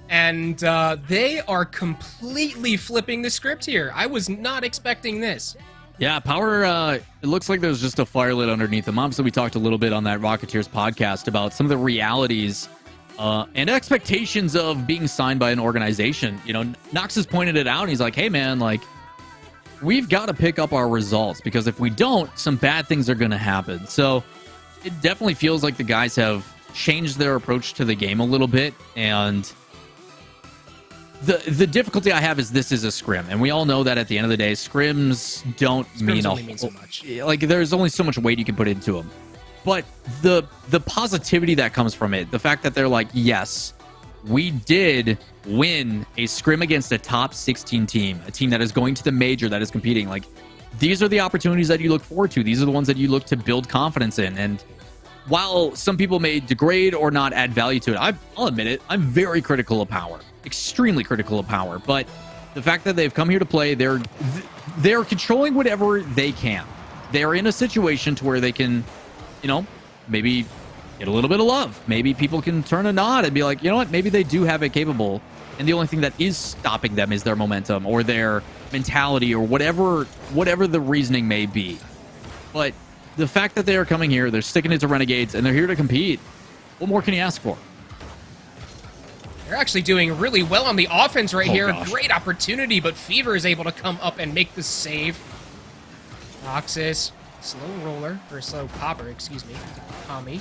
and they are completely flipping the script here. I was not expecting this. Yeah, Power, it looks like there's just a fire lit underneath them. Obviously, we talked a little bit on that Rocketeers podcast about some of the realities and expectations of being signed by an organization. You know, Nox has pointed it out, and he's like, hey, man, like, we've got to pick up our results, because if we don't, some bad things are going to happen. So it definitely feels like the guys have changed their approach to the game a little bit, and the difficulty I have is this is a scrim, and we all know that at the end of the day, scrims don't mean so much. Like, there's only so much weight you can put into them. But the positivity that comes from it, the fact that they're like, yes, we did win a scrim against a top 16 team, a team that is going to the major, that is competing. Like, these are the opportunities that you look forward to. These are the ones that you look to build confidence in. And while some people may degrade or not add value to it, I'll admit it, I'm very critical of Power, extremely critical of Power. But the fact that they've come here to play, they're controlling whatever they can. They're in a situation to where they can, you know, maybe get a little bit of love. Maybe people can turn a nod and be like, you know what, maybe they do have it capable. And the only thing that is stopping them is their momentum or their mentality or whatever the reasoning may be. But the fact that they are coming here, they're sticking it to Renegades, and they're here to compete, what more can you ask for? They're actually doing really well on the offense right here. Gosh. Great opportunity, but Fever is able to come up and make the save. Noxus, slow roller, or slow popper, excuse me, Kami.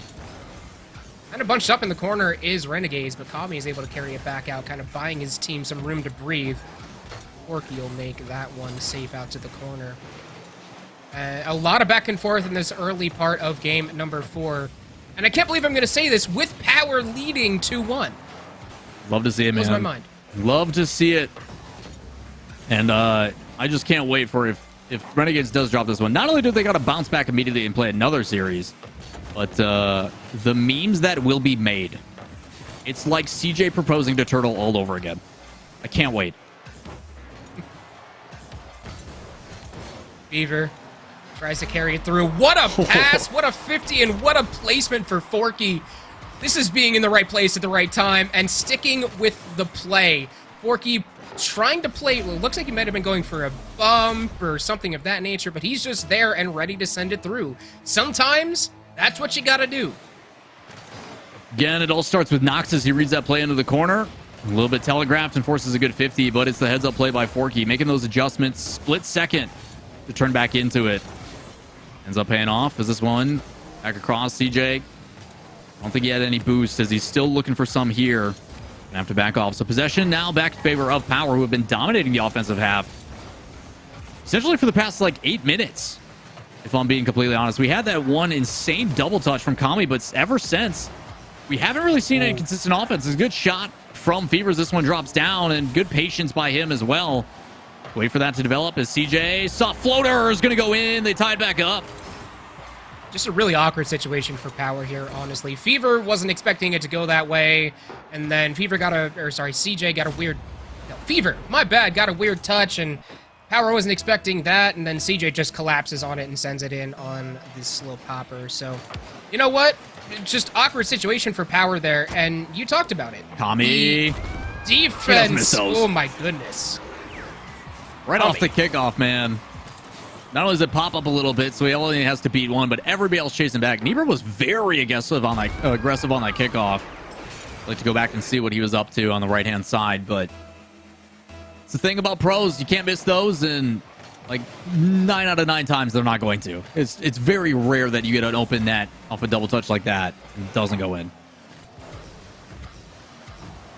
Kind of bunched up in the corner is Renegades, but Kami is able to carry it back out, kind of buying his team some room to breathe. Forky will make that one safe out to the corner. A lot of back and forth in this early part of game number 4. And I can't believe I'm going to say this, with Power leading 2-1. Love to see it, man. Blows my mind. Love to see it. And I just can't wait for if Renegades does drop this one. Not only do they got to bounce back immediately and play another series, but the memes that will be made. It's like CJ proposing to Turtle all over again. I can't wait. Fever tries to carry it through. What a pass, what a 50, and what a placement for Forky. This is being in the right place at the right time and sticking with the play. Forky trying to play, well, it looks like he might have been going for a bump or something of that nature, but he's just there and ready to send it through. Sometimes that's what you gotta do. Again, it all starts with Nox as he reads that play into the corner. A little bit telegraphed and forces a good 50, but it's the heads-up play by Forky, making those adjustments, split second to turn back into it. Ends up paying off. Is this one back across CJ? I don't think he had any boost, as he's still looking for some here. Gonna have to back off. So possession now back in favor of Power, who have been dominating the offensive half essentially for the past, like, 8 minutes, if I'm being completely honest. We had that one insane double touch from Kami, but ever since, we haven't really seen any consistent offense. It's a good shot from Fevers. This one drops down, and good patience by him as well. Wait for that to develop as CJ. Soft floater is going to go in. They tied back up. Just a really awkward situation for Power here, honestly. Fever wasn't expecting it to go that way, and then CJ got a weird... No, Fever, my bad, got a weird touch, and Power wasn't expecting that, and then CJ just collapses on it and sends it in on this slow popper. So, you know what? Just awkward situation for Power there, and you talked about it. Kami. Defense. Oh my goodness. Right off the kickoff, man. Not only does it pop up a little bit, so he only has to beat one, but everybody else chasing back. Niebuhr was very aggressive on that kickoff. I'd like to go back and see what he was up to on the right-hand side, but it's the thing about pros. You can't miss those, and like 9 out of 9 times they're not going to. It's very rare that you get an open net off a double touch like that and it doesn't go in.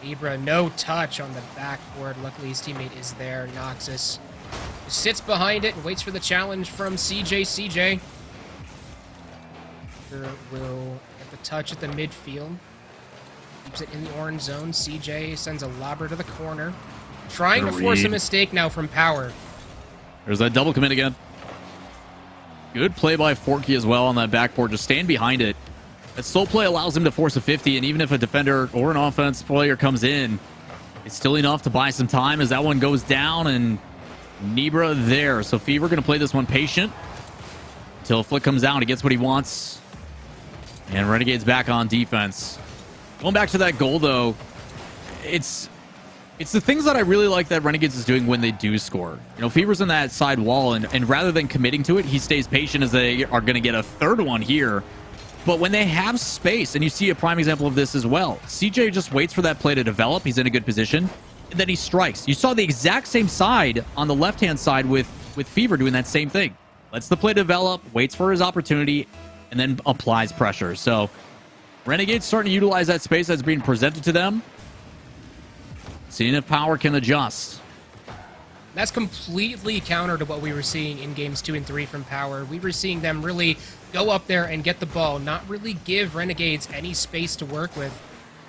Ibra, no touch on the backboard. Luckily, his teammate is there. Noxus sits behind it and waits for the challenge from CJ. CJ will get the touch at the midfield. Keeps it in the orange zone. CJ sends a lobber to the corner. Trying to force a mistake now from Power. There's that double commit again. Good play by Forky as well on that backboard. Just stand behind it. That slow play allows him to force a 50, and even if a defender or an offense player comes in, it's still enough to buy some time as that one goes down, and Nebra there. So Fever going to play this one patient until Flick comes out. He gets what he wants. And Renegades back on defense. Going back to that goal, though, it's the things that I really like that Renegades is doing when they do score. You know, Fever's in that side wall, and rather than committing to it, he stays patient as they are going to get a third one here. But when they have space, and you see a prime example of this as well, CJ just waits for that play to develop. He's in a good position, and then he strikes. You saw the exact same side on the left-hand side with Fever doing that same thing. Lets the play develop, waits for his opportunity, and then applies pressure. So Renegades starting to utilize that space that's being presented to them. Seeing if Power can adjust. That's completely counter to what we were seeing in games 2 and 3 from Power. We were seeing them really go up there and get the ball, not really give Renegades any space to work with.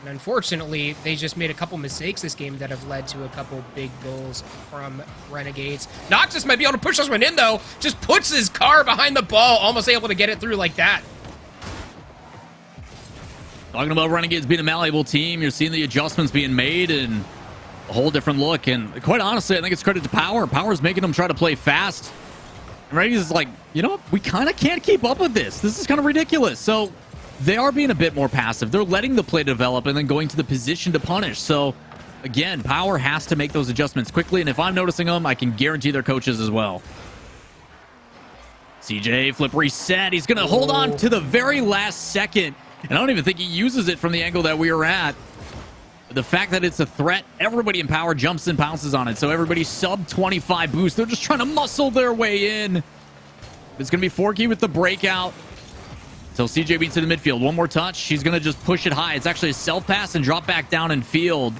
And unfortunately, they just made a couple mistakes this game that have led to a couple big goals from Renegades. Noxus might be able to push this one in, though. Just puts his car behind the ball, almost able to get it through like that. Talking about Renegades being a malleable team, you're seeing the adjustments being made and a whole different look. And quite honestly, I think it's credit to Power. Power's making them try to play fast. And Renegades is like, you know what? We kind of can't keep up with this. This is kind of ridiculous. So they are being a bit more passive. They're letting the play develop and then going to the position to punish. So again, Power has to make those adjustments quickly. And if I'm noticing them, I can guarantee their coaches as well. CJ flip reset. He's going to hold on to the very last second. And I don't even think he uses it from the angle that we were at. The fact that it's a threat, everybody in Power jumps and pounces on it. So everybody sub 25 boost. They're just trying to muscle their way in. It's going to be Forky with the breakout. Until CJ beats to the midfield. One more touch. She's going to just push it high. It's actually a self-pass and drop back down in field.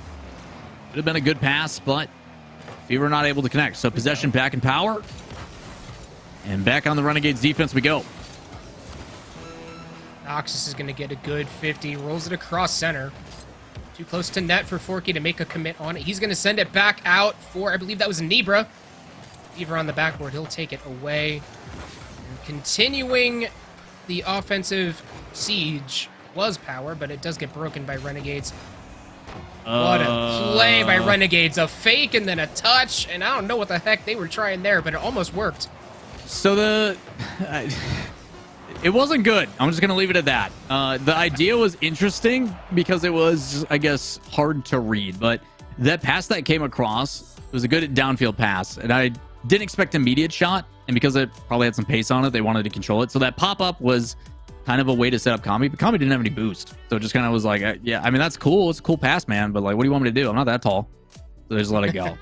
Could have been a good pass, but Fever not able to connect. So possession back in Power. And back on the Renegades defense we go. Noxus is going to get a good 50. Rolls it across center. Too close to net for Forky to make a commit on it. He's going to send it back out for, I believe that was Nebra. Fever on the backboard. He'll take it away. And continuing the offensive siege was Power, but it does get broken by Renegades. What a play by Renegades. A fake and then a touch. And I don't know what the heck they were trying there, but it almost worked. So it wasn't good. I'm just going to leave it at that. The idea was interesting because it was, I guess, hard to read. But that pass that came across was a good downfield pass. And I didn't expect an immediate shot. And because it probably had some pace on it, they wanted to control it. So that pop-up was kind of a way to set up Kami. But Kami didn't have any boost. So it just kind of was like, yeah, I mean, that's cool. It's a cool pass, man. But like, what do you want me to do? I'm not that tall. So they just let it go.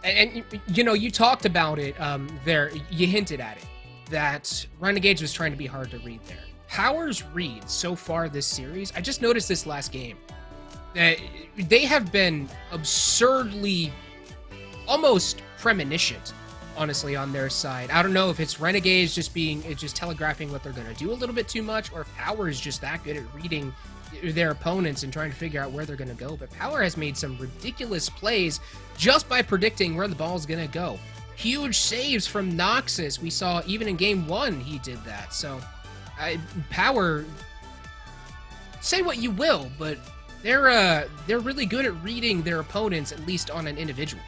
And you know, you talked about it there. You hinted at it. That Renegades was trying to be hard to read there. Power's reads so far this series, I just noticed this last game, they have been absurdly, almost premonitions, honestly, on their side. I don't know if it's Renegades just telegraphing what they're going to do a little bit too much, or if Power is just that good at reading their opponents and trying to figure out where they're going to go. But Power has made some ridiculous plays just by predicting where the ball is going to go. Huge saves from Noxus. We saw even in game 1 he did that. So Power, say what you will, but they're really good at reading their opponents, at least on an individual.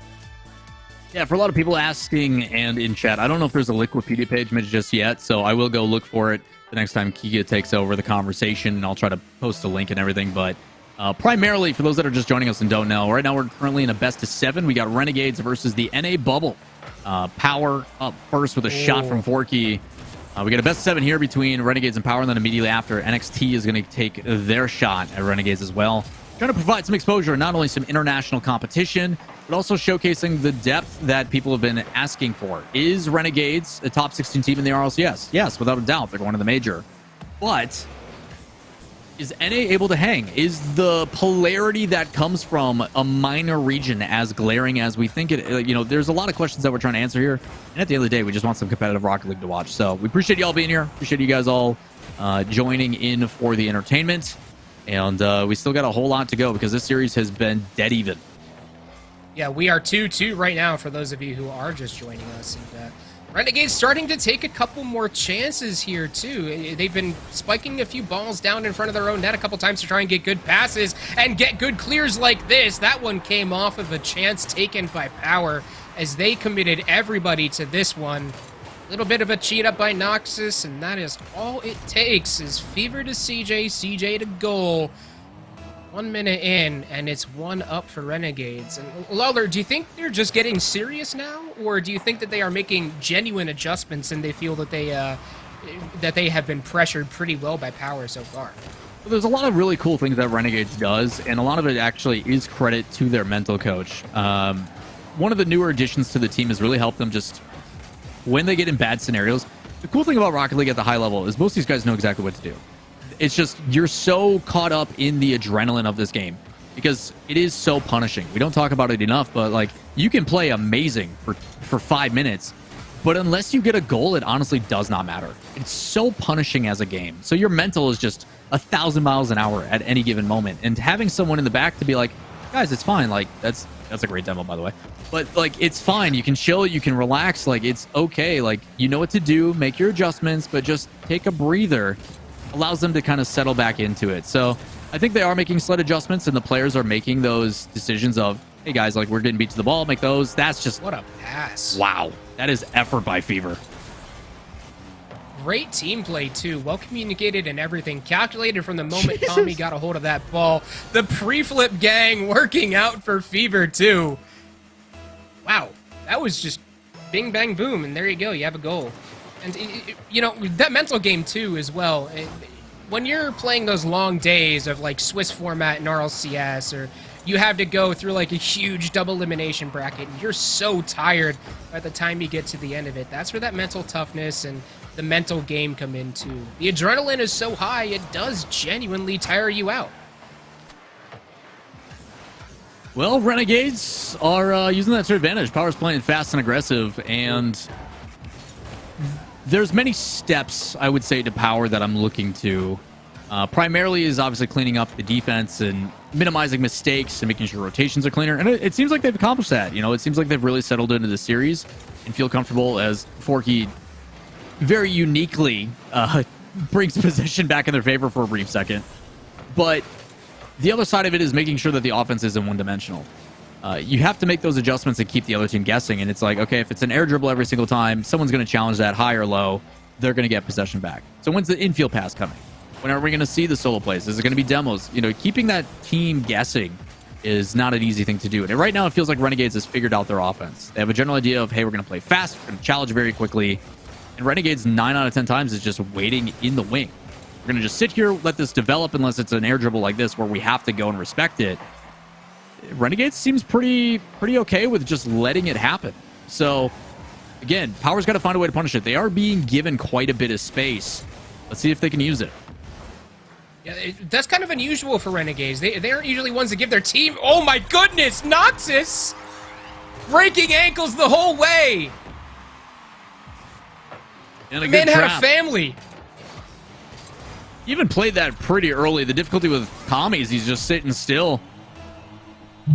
Yeah, for a lot of people asking and in chat, I don't know if there's a Liquipedia page just yet, so I will go look for it the next time Kika takes over the conversation, and I'll try to post a link and everything. But primarily, for those that are just joining us and don't know, right now we're currently in a best of 7. We got Renegades versus the NA Bubble. Power up first with a shot from Forky. We got a best of 7 here between Renegades and Power, and then immediately after, NXT is going to take their shot at Renegades as well. Trying to provide some exposure, not only some international competition, but also showcasing the depth that people have been asking for. Is Renegades a top 16 team in the RLCS? Yes, without a doubt. They're going to the major. But is NA able to hang? Is the polarity that comes from a minor region as glaring as we think it? You know, there's a lot of questions that we're trying to answer here. And at the end of the day, we just want some competitive Rocket League to watch. So we appreciate you all being here. Appreciate you guys all joining in for the entertainment. And we still got a whole lot to go because this series has been dead even. Yeah, we are 2-2 right now for those of you who are just joining us. And Renegades starting to take a couple more chances here, too. They've been spiking a few balls down in front of their own net a couple times to try and get good passes and get good clears like this. That one came off of a chance taken by Power as they committed everybody to this one. A little bit of a cheat up by Noxus, and that is all it takes is Fever to CJ, CJ to goal. 1 minute in, and it's 1-up for Renegades. And Lawler, do you think they're just getting serious now, or do you think that they are making genuine adjustments and they feel that they have been pressured pretty well by Power so far? Well, there's a lot of really cool things that Renegades does, and a lot of it actually is credit to their mental coach. One of the newer additions to the team has really helped them just when they get in bad scenarios. The cool thing about Rocket League at the high level is most of these guys know exactly what to do. It's just you're so caught up in the adrenaline of this game because it is so punishing. We don't talk about it enough, but like you can play amazing for 5 minutes, but unless you get a goal, it honestly does not matter. It's so punishing as a game. So your mental is just 1,000 miles an hour at any given moment. And having someone in the back to be like, guys, it's fine. Like that's a great demo, by the way. But like it's fine. You can chill. You can relax. Like it's okay. Like you know what to do. Make your adjustments, but just take a breather. Allows them to kind of settle back into it. So I think they are making slight adjustments, and the players are making those decisions of, hey guys, like we're getting beat to the ball, make those. That's just what a pass. Wow, that is effort by Fever. Great team play too, well communicated and everything, calculated from the moment Tommy got a hold of that ball. The pre-flip gang working out for Fever too. Wow, that was just bing bang boom, and there you go, you have a goal. And, you know, that mental game, too, as well. When you're playing those long days of, like, Swiss format in RLCS, or you have to go through, like, a huge double elimination bracket, and you're so tired by the time you get to the end of it, that's where that mental toughness and the mental game come into. The adrenaline is so high, it does genuinely tire you out. Well, Renegades are using that to their advantage. Power's playing fast and aggressive, and there's many steps, I would say, to Power that I'm looking to. Primarily is obviously cleaning up the defense and minimizing mistakes and making sure rotations are cleaner. And it seems like they've accomplished that. You know, it seems like they've really settled into the series and feel comfortable as Forky very uniquely brings possession back in their favor for a brief second. But the other side of it is making sure that the offense isn't one-dimensional. You have to make those adjustments and keep the other team guessing. And it's like, okay, if it's an air dribble every single time, someone's going to challenge that high or low. They're going to get possession back. So when's the infield pass coming? When are we going to see the solo plays? Is it going to be demos? You know, keeping that team guessing is not an easy thing to do. And right now it feels like Renegades has figured out their offense. They have a general idea of, hey, we're going to play fast. We're going to challenge very quickly. And Renegades 9 out of 10 times is just waiting in the wing. We're going to just sit here, let this develop unless it's an air dribble like this where we have to go and respect it. Renegades seems pretty okay with just letting it happen. So, again, Power's got to find a way to punish it. They are being given quite a bit of space. Let's see if they can use it. Yeah, that's kind of unusual for Renegades. They aren't usually ones that give their team... Oh my goodness! Noxus! Breaking ankles the whole way! And a the man good had trap. a family. He even played that pretty early. The difficulty with Kami is he's just sitting still.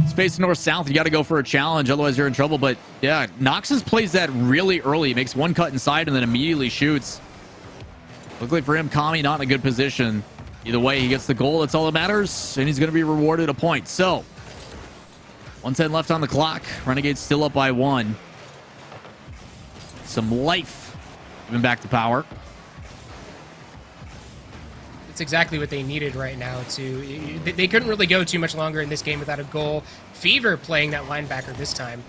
Space north-south, you got to go for a challenge, otherwise you're in trouble. But yeah, Noxus plays that really early. He makes one cut inside and then immediately shoots. Luckily for him, Kami not in a good position. Either way, he gets the goal. That's all that matters, and he's going to be rewarded a point. So, 1:10 left on the clock. Renegades still up by 1. Some life given back to Power. It's exactly what they needed right now. They couldn't really go too much longer in this game without a goal. Fever playing that linebacker this time.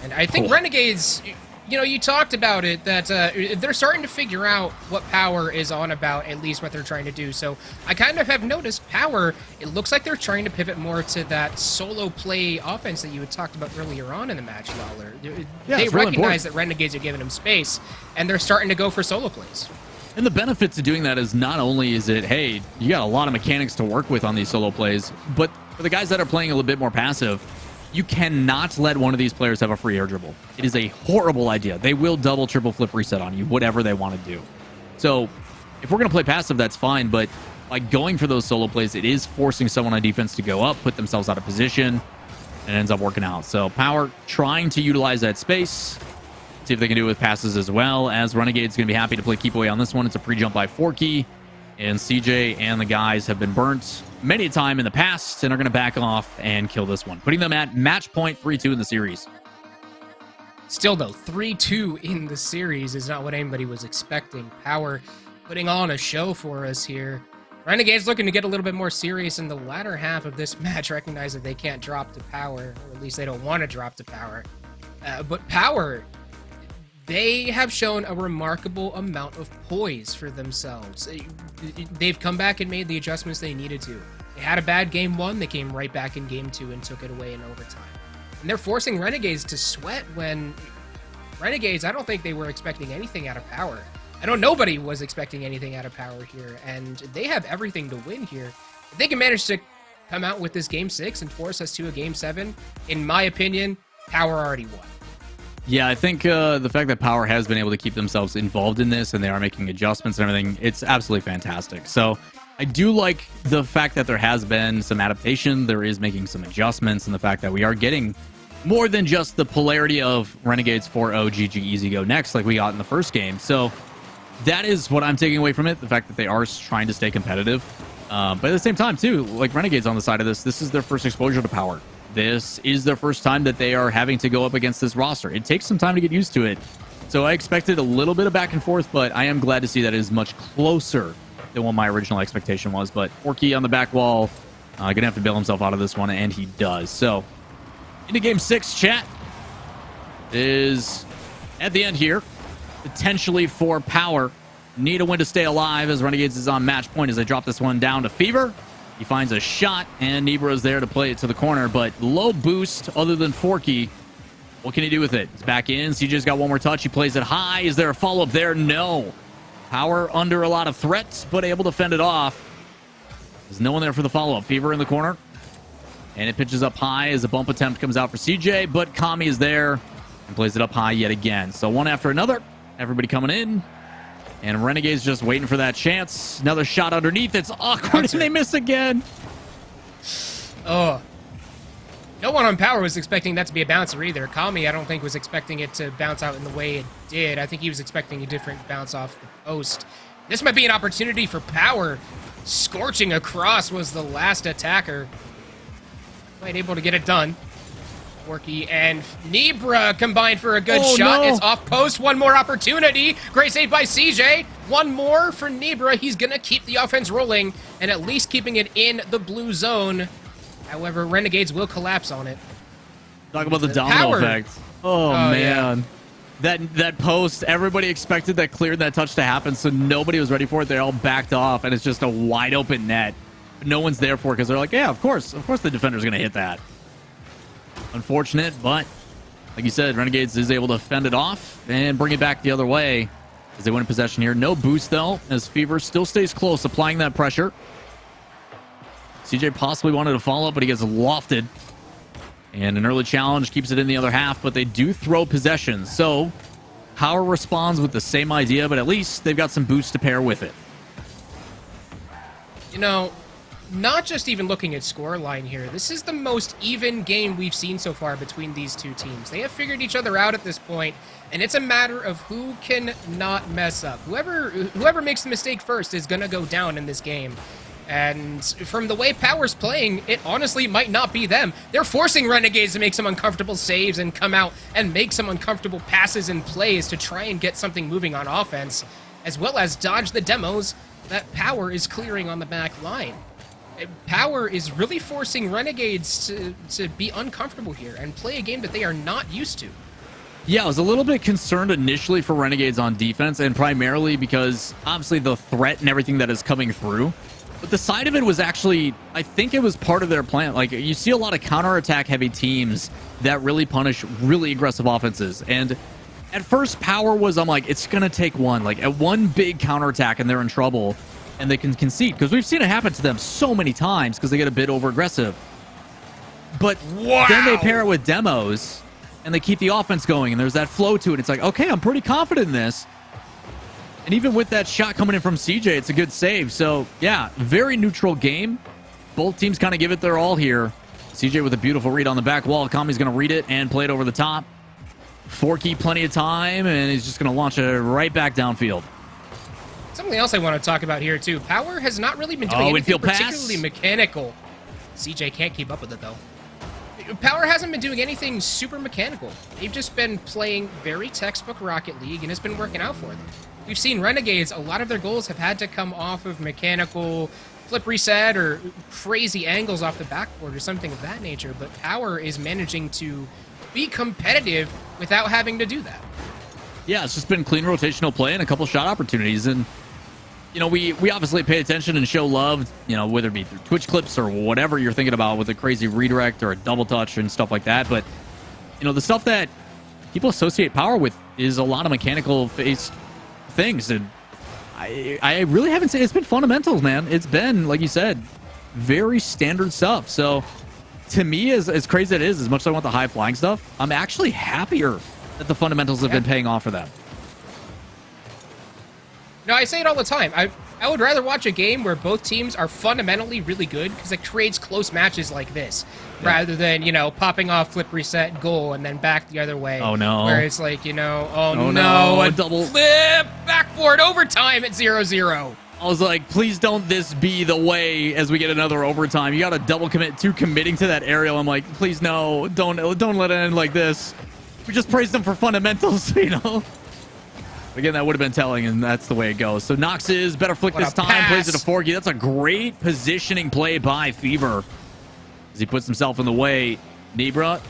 And I think Renegades, you know, you talked about it, that they're starting to figure out what Power is on about, at least what they're trying to do. So I kind of have noticed Power, it looks like they're trying to pivot more to that solo play offense that you had talked about earlier on in the match, Lawler. Yeah, they really recognize that Renegades are giving them space, and they're starting to go for solo plays. And the benefit to doing that is not only is it, hey, you got a lot of mechanics to work with on these solo plays, but for the guys that are playing a little bit more passive, you cannot let one of these players have a free air dribble. It is a horrible idea. They will double, triple flip reset on you, whatever they want to do. So if we're going to play passive, that's fine, but by going for those solo plays, it is forcing someone on defense to go up, put themselves out of position, and it ends up working out. So Power trying to utilize that space, see if they can do it with passes as well, as Renegade's going to be happy to play keep away on this one. It's a pre-jump by Forky, and CJ and the guys have been burnt many a time in the past and are going to back off and kill this one, putting them at match point 3-2 in the series. Still, though, 3-2 in the series is not what anybody was expecting. Power putting on a show for us here. Renegades looking to get a little bit more serious in the latter half of this match, recognize that they can't drop to Power, or at least they don't want to drop to Power. But Power, they have shown a remarkable amount of poise for themselves. They've come back and made the adjustments they needed to. They had a bad game 1, they came right back in game 2 and took it away in overtime. And they're forcing Renegades to sweat when Renegades, I don't think they were expecting anything out of Power. I know nobody was expecting anything out of Power here, and they have everything to win here. If they can manage to come out with this Game 6 and force us to a Game 7, in my opinion, Power already won. Yeah, I think the fact that Power has been able to keep themselves involved in this and they are making adjustments and everything, it's absolutely fantastic. So I do like the fact that there has been some adaptation, there is making some adjustments, and the fact that we are getting more than just the polarity of Renegades 4-0, GG, easy go next like we got in the first game. So that is what I'm taking away from it, the fact that they are trying to stay competitive. But at the same time, too, like Renegades on the side of this is their first exposure to Power. This is their first time that they are having to go up against this roster. It takes some time to get used to it. So I expected a little bit of back and forth, but I am glad to see that it is much closer than what my original expectation was. But Forky on the back wall, going to have to bail himself out of this one, and he does. So into Game 6, chat is at the end here. Potentially for Power. Need a win to stay alive as Renegades is on match point as they drop this one down to Fever. He finds a shot, and Nebra is there to play it to the corner, but low boost other than Forky. What can he do with it? It's back in. CJ's got one more touch. He plays it high. Is there a follow-up there? No. Power under a lot of threats, but able to fend it off. There's no one there for the follow-up. Fever in the corner. And it pitches up high as a bump attempt comes out for CJ, but Kami is there and plays it up high yet again. So one after another. Everybody coming in. And Renegades just waiting for that chance. Another shot underneath. It's awkward, and they miss again. Oh. No one on Power was expecting that to be a bouncer either. Kami, I don't think, was expecting it to bounce out in the way it did. I think he was expecting a different bounce off the post. This might be an opportunity for Power. Scorching across was the last attacker. Quite able to get it done. Forky and Nebra combined for a good shot. No. It's off post. One more opportunity. Great save by CJ. One more for Nebra. He's going to keep the offense rolling and at least keeping it in the blue zone. However, Renegades will collapse on it. Talk about the domino effect. Oh man. Yeah. That post, everybody expected that cleared that touch to happen, so nobody was ready for it. They all backed off, and it's just a wide open net. No one's there for it because they're like, yeah, of course the defender's going to hit that. Unfortunate, but like you said, Renegades is able to fend it off and bring it back the other way as they win possession here. No boost, though, as Fever still stays close, applying that pressure. CJ possibly wanted to follow up, but he gets lofted. And an early challenge keeps it in the other half, but they do throw possession. So Power responds with the same idea, but at least they've got some boost to pair with it. You know, not just even looking at scoreline here, this is the most even game we've seen so far between these two teams. They have figured each other out at this point, and it's a matter of who can not mess up. Whoever makes the mistake first is going to go down in this game. And from the way Power's playing, it honestly might not be them. They're forcing Renegades to make some uncomfortable saves and come out and make some uncomfortable passes and plays to try and get something moving on offense, as well as dodge the demos that Power is clearing on the back line. Power is really forcing Renegades to be uncomfortable here and play a game that they are not used to. Yeah, I was a little bit concerned initially for Renegades on defense, and primarily because obviously the threat and everything that is coming through. But the side of it was actually, I think it was part of their plan. Like, you see a lot of counterattack heavy teams that really punish really aggressive offenses. And at first, Power was, I'm like, it's going to take one. Like, at one big counterattack and they're in trouble and they can concede. Because we've seen it happen to them so many times because they get a bit over aggressive. But then they pair it with demos and they keep the offense going and there's that flow to it. It's like, okay, I'm pretty confident in this. And even with that shot coming in from CJ, it's a good save. So, yeah, very neutral game. Both teams kind of give it their all here. CJ with a beautiful read on the back wall. Kami's going to read it and play it over the top. Forky, plenty of time, and he's just going to launch it right back downfield. Something else I want to talk about here, too. Power has not really been doing anything particularly mechanical. CJ can't keep up with it, though. Power hasn't been doing anything super mechanical. They've just been playing very textbook Rocket League, and it's been working out for them. We've seen Renegades, a lot of their goals have had to come off of mechanical flip reset or crazy angles off the backboard or something of that nature, but Power is managing to be competitive without having to do that. Yeah, it's just been clean rotational play and a couple shot opportunities. And, you know, we obviously pay attention and show love, you know, whether it be through Twitch clips or whatever you're thinking about with a crazy redirect or a double touch and stuff like that. But, you know, the stuff that people associate Power with is a lot of mechanical faced things. And I really haven't seen, it's been fundamentals, man. It's been, like you said, very standard stuff. So to me, as crazy as it is, as much as I want the high flying stuff, I'm actually happier that the fundamentals have been paying off for them. No, I say it all the time. I would rather watch a game where both teams are fundamentally really good because it creates close matches like this, rather than, you know, popping off flip reset goal and then back the other way. Oh no! Where it's like, you know, oh no, a double flip backboard overtime at 0-0. I was like, please don't this be the way as we get another overtime. You got to double commit to committing to that aerial. I'm like, please no, don't let it end like this. We just praised them for fundamentals, you know. Again, that would have been telling, and that's the way it goes. So Nox is better flick this time, plays it to Forky. That's a great positioning play by Fever as he puts himself in the way. Nibra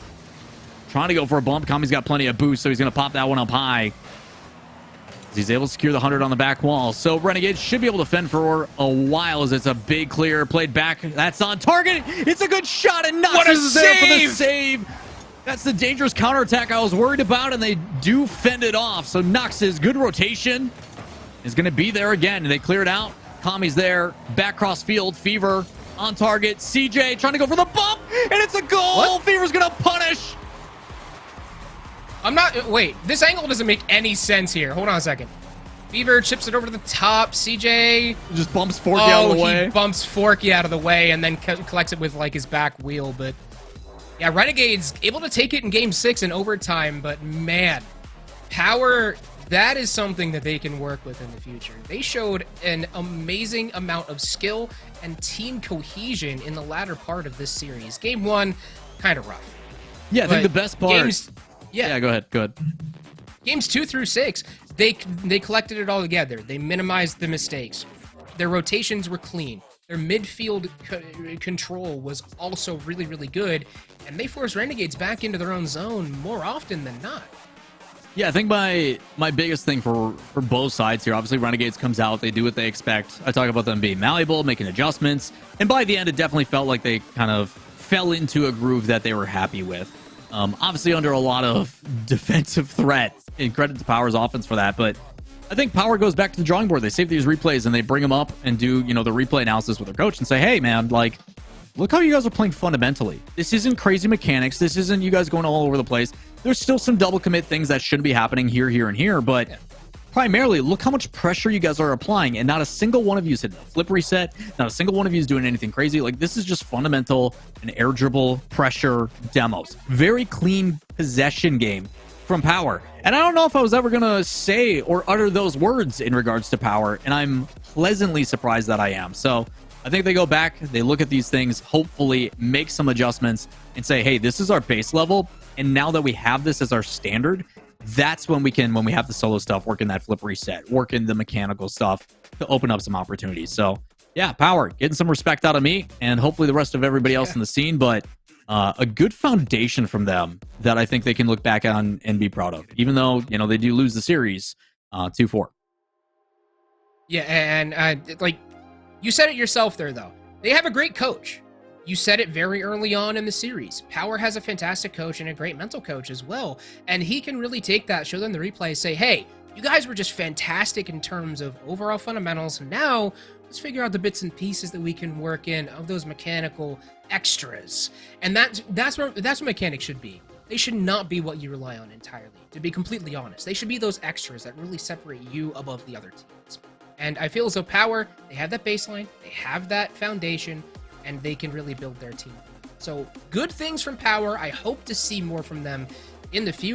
trying to go for a bump. Kami's got plenty of boost, so he's going to pop that one up high. He's able to secure the 100 on the back wall. So Renegades should be able to fend for a while as it's a big clear. Played back. That's on target. It's a good shot, and Nox is there for the save. That's the dangerous counterattack I was worried about, and they do fend it off. So Nox's good rotation is going to be there again. And they clear it out. Kami's there. Back cross field. Fever on target. CJ trying to go for the bump, and it's a goal. What? Fever's going to punish. I'm not... Wait, this angle doesn't make any sense here. Hold on a second. Fever chips it over to the top. CJ... just bumps Forky out of the way. He bumps Forky out of the way and then collects it with, like, his back wheel, but... Yeah, Renegades able to take it in Game 6 in overtime, but man, Power, that is something that they can work with in the future. They showed an amazing amount of skill and team cohesion in the latter part of this series. Game 1, kind of rough. Yeah, I think the best part... Yeah, go ahead. Games 2 through 6, they collected it all together. They minimized the mistakes. Their rotations were clean. Their midfield control was also really, really good, and they forced Renegades back into their own zone more often than not. Yeah, I think my biggest thing for both sides here, obviously Renegades comes out, they do what they expect. I talk about them being malleable, making adjustments, and by the end it definitely felt like they kind of fell into a groove that they were happy with. Obviously under a lot of defensive threat, and credit to Power's offense for that, but I think Power goes back to the drawing board. They save these replays and they bring them up and do, you know, the replay analysis with their coach and say, hey, man, like, look how you guys are playing fundamentally. This isn't crazy mechanics. This isn't you guys going all over the place. There's still some double commit things that shouldn't be happening here, and here. But primarily, look how much pressure you guys are applying. And not a single one of you is hitting a flip reset. Not a single one of you is doing anything crazy. Like, this is just fundamental and air dribble pressure demos. Very clean possession game from Power. And I don't know if I was ever going to say or utter those words in regards to Power, and I'm pleasantly surprised that I am. So I think they go back, they look at these things, hopefully make some adjustments and say, hey, this is our base level, and now that we have this as our standard, that's when we have the solo stuff, work in that flip reset, work in the mechanical stuff to open up some opportunities. So yeah, Power, getting some respect out of me, and hopefully the rest of everybody else in the scene, but a good foundation from them that I think they can look back on and be proud of, even though, you know, they do lose the series 2-4. Yeah, and like you said it yourself there, though. They have a great coach. You said it very early on in the series. Power has a fantastic coach and a great mental coach as well, and he can really take that, show them the replay, say, hey, you guys were just fantastic in terms of overall fundamentals. Now let's figure out the bits and pieces that we can work in of those mechanical extras. And that's what mechanics should be. they should not be what you rely on entirely. To be completely honest, they should be those extras that really separate you above the other teams. And I feel as though Power, they have that baseline, they have that foundation, and they can really build their team. So good things from Power. I hope to see more from them in the future.